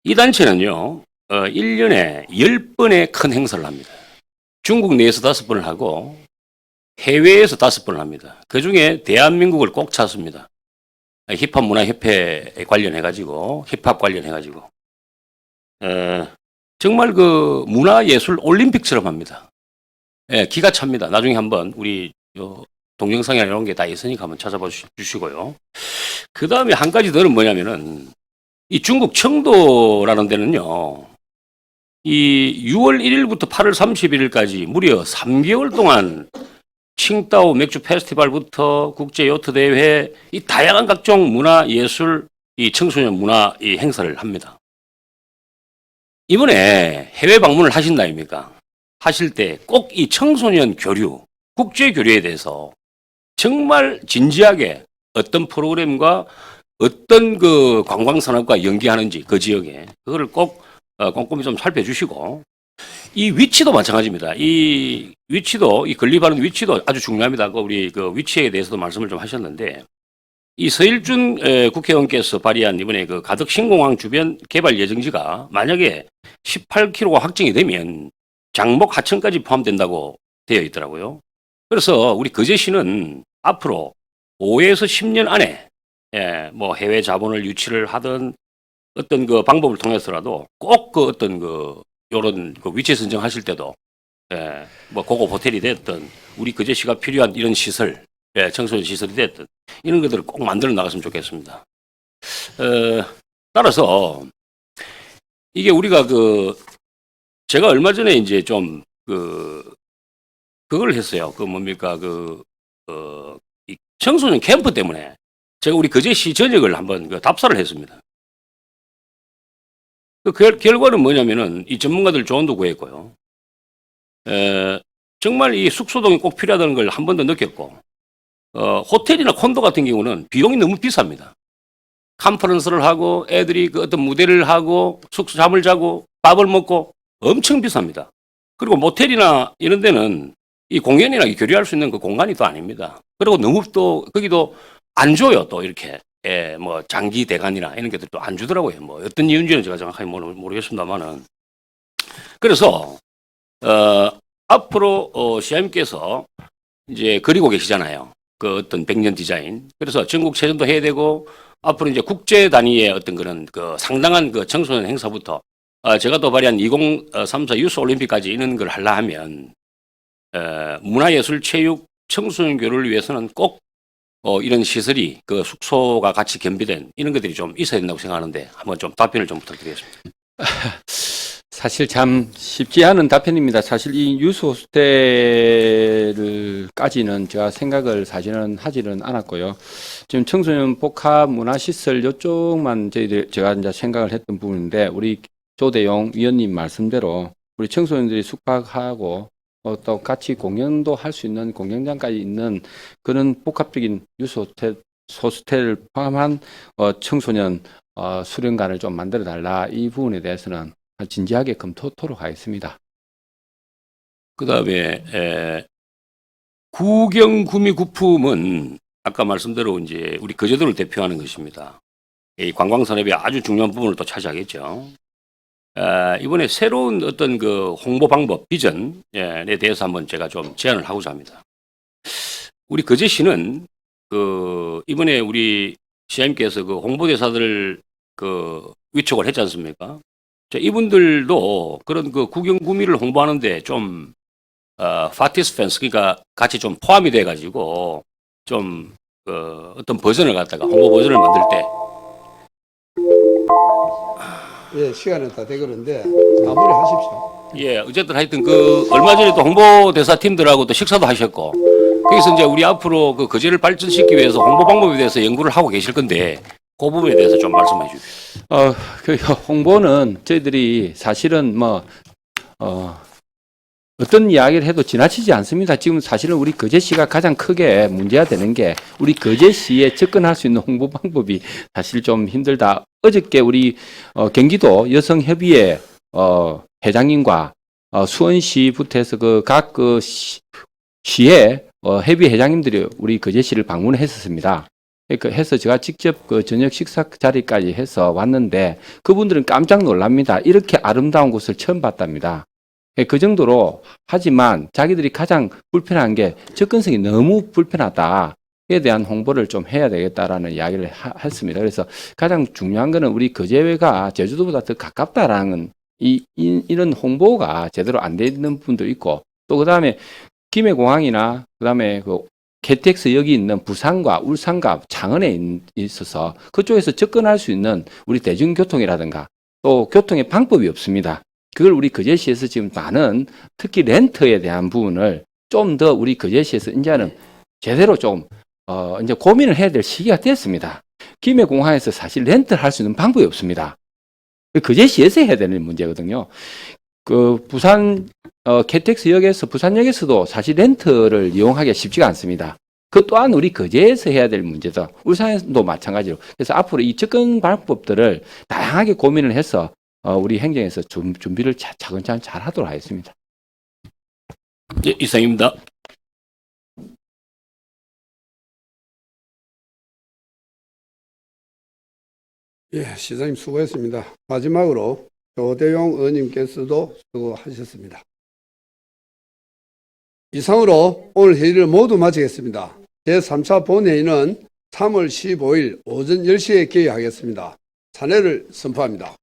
이 단체는요, 1년에 10번의 큰 행사를 합니다. 중국 내에서 5번을 하고 해외에서 5번을 합니다. 그 중에 대한민국을 꼭 찾습니다. 힙합 문화협회 관련해가지고, 힙합 관련해가지고. 정말 문화예술 올림픽처럼 합니다. 예, 기가 찹니다. 나중에 한번 우리 동영상이나 이런 게 다 있으니까 한번 찾아봐 주시고요. 그 다음에 한 가지 더는 뭐냐면은, 이 중국 청도라는 데는요, 이 6월 1일부터 8월 31일까지 무려 3개월 동안 칭따오 맥주 페스티벌부터 국제 요트 대회, 이 다양한 각종 문화 예술, 이 청소년 문화 이 행사를 합니다. 이번에 해외 방문을 하신다 아닙니까? 하실 때 꼭 이 청소년 교류, 국제 교류에 대해서 정말 진지하게 어떤 프로그램과 어떤 그 관광 산업과 연계하는지 그 지역에 그거를 꼭 꼼꼼히 좀 살펴주시고 이 위치도 마찬가지입니다. 이 위치도 이 건립하는 위치도 아주 중요합니다. 우리 그 위치에 대해서도 말씀을 좀 하셨는데 이 서일준 국회의원께서 발의한 이번에 그 가덕 신공항 주변 개발 예정지가 만약에 18km가 확정이 되면 장목 하천까지 포함된다고 되어 있더라고요. 그래서 우리 거제시는 앞으로 5에서 10년 안에 뭐 해외 자본을 유치를 하든 어떤 그 방법을 통해서라도 꼭 그 어떤 그 요런 그 위치 선정하실 때도 뭐 고급 호텔이 됐든 우리 거제시가 필요한 이런 시설, 청소년 시설이 됐든 이런 것들을 꼭 만들어 나갔으면 좋겠습니다. 따라서 이게 우리가 그 제가 얼마 전에 이제 좀 그걸 했어요. 그 뭡니까 이 청소년 캠프 때문에 제가 우리 거제시 전역을 한번 그 답사를 했습니다. 그 결과는 뭐냐면은 이 전문가들 조언도 구했고요. 정말 이 숙소동이 꼭 필요하다는 걸 한 번 더 느꼈고, 호텔이나 콘도 같은 경우는 비용이 너무 비쌉니다. 컨퍼런스를 하고 애들이 그 어떤 무대를 하고 숙소 잠을 자고 밥을 먹고 엄청 비쌉니다. 그리고 모텔이나 이런 데는 이 공연이나 교류할 수 있는 그 공간이 또 아닙니다. 그리고 너무 또 거기도 안 줘요. 또 이렇게 뭐 장기 대관이나 이런 것들 또 안 주더라고요. 뭐 어떤 이유인지는 제가 정확하게 모르겠습니다만은 그래서 앞으로 시장님께서 이제 그리고 계시잖아요. 그 어떤 100년 디자인. 그래서 전국 체전도 해야 되고 앞으로 이제 국제 단위의 어떤 그런 그 상당한 그 청소년 행사부터 제가 또 발의한 2034 유스 올림픽까지 이런 걸 하려 하면 문화예술 체육 청소년 교류를 위해서는 꼭 이런 시설이 그 숙소가 같이 겸비된 이런 것들이 좀 있어야 된다고 생각하는데 한번 좀 답변을 좀 부탁드리겠습니다. 사실 참 쉽지 않은 답변입니다. 사실 이 유스 호스텔까지는 제가 생각을 사실은 하지는 않았고요. 지금 청소년 복합 문화시설 이쪽만 제가 이제 생각을 했던 부분인데 우리 조대용 위원님 말씀대로 우리 청소년들이 숙박하고 또 같이 공연도 할 수 있는 공연장까지 있는 그런 복합적인 유스 호스텔을 포함한 청소년 수련관을 좀 만들어 달라 이 부분에 대해서는 진지하게 검토토록 하겠습니다. 그 다음에 구경 구미 구품은 아까 말씀대로 이제 우리 거제도를 대표하는 것입니다. 이 관광 산업이 아주 중요한 부분을 또 차지하겠죠. 이번에 새로운 어떤 그 홍보 방법 비전에 대해서 한번 제가 좀 제안을 하고자 합니다. 우리 거제시는 그 이번에 우리 시장님께서 그 홍보대사들을 그 위촉을 했지 않습니까? 이분들도 그런 그 구경 구미를 홍보하는데 좀 파티스펜스 그러니까 같이 좀 포함이 돼가지고 좀 어떤 버전을 갖다가 홍보 버전을 만들 때 예, 시간은 다 되그런데 마무리하십시오. 예, 어쨌든 하여튼 그 얼마 전에 또 홍보대사 팀들하고 또 식사도 하셨고 거기서 이제 우리 앞으로 그 거제를 발전시키기 위해서 홍보 방법에 대해서 연구를 하고 계실 건데 그 부분에 대해서 좀 말씀해 주십시오. 그 홍보는 저희들이 사실은 어떤 이야기를 해도 지나치지 않습니다. 지금 사실은 우리 거제시가 가장 크게 문제가 되는 게 우리 거제시에 접근할 수 있는 홍보 방법이 사실 좀 힘들다. 어저께 우리 경기도 여성협의회 회장님과 수원시부터 해서 각 시의 협의 회장님들이 우리 거제시를 방문했었습니다. 해서 제가 직접 그 저녁 식사 자리까지 해서 왔는데 그분들은 깜짝 놀랍니다. 이렇게 아름다운 곳을 처음 봤답니다. 그 정도로 하지만 자기들이 가장 불편한 게 접근성이 너무 불편하다. 에 대한 홍보를 좀 해야 되겠다라는 이야기를 했습니다. 그래서 가장 중요한 거는 우리 거제가 제주도보다 더 가깝다라는 이런 홍보가 제대로 안 돼 있는 분도 있고 또 그다음에 김해공항이나 그다음에 그 KTX 여기 있는 부산과 울산과 창원에 있어서 그쪽에서 접근할 수 있는 우리 대중교통이라든가 또 교통의 방법이 없습니다. 그걸 우리 거제시에서 지금 많은 특히 렌트에 대한 부분을 좀 더 우리 거제시에서 이제는 제대로 좀 이제 고민을 해야 될 시기가 됐습니다. 김해공항에서 사실 렌트를 할 수 있는 방법이 없습니다. 거제시에서 해야 되는 문제거든요. 그 부산 KTX역에서 부산역에서도 사실 렌트를 이용하기가 쉽지가 않습니다. 그 또한 우리 거제에서 해야 될 문제다. 울산도 마찬가지로. 그래서 앞으로 이 접근 방법들을 다양하게 고민을 해서 우리 행정에서 준비를 차근차근 잘 하도록 하겠습니다. 예, 이상입니다. 예, 시장님 수고했습니다. 마지막으로 조대용 의원님께서도 수고하셨습니다. 이상으로 오늘 회의를 모두 마치겠습니다. 제3차 본회의는 3월 15일 오전 10시에 개의하겠습니다. 찬회를 선포합니다.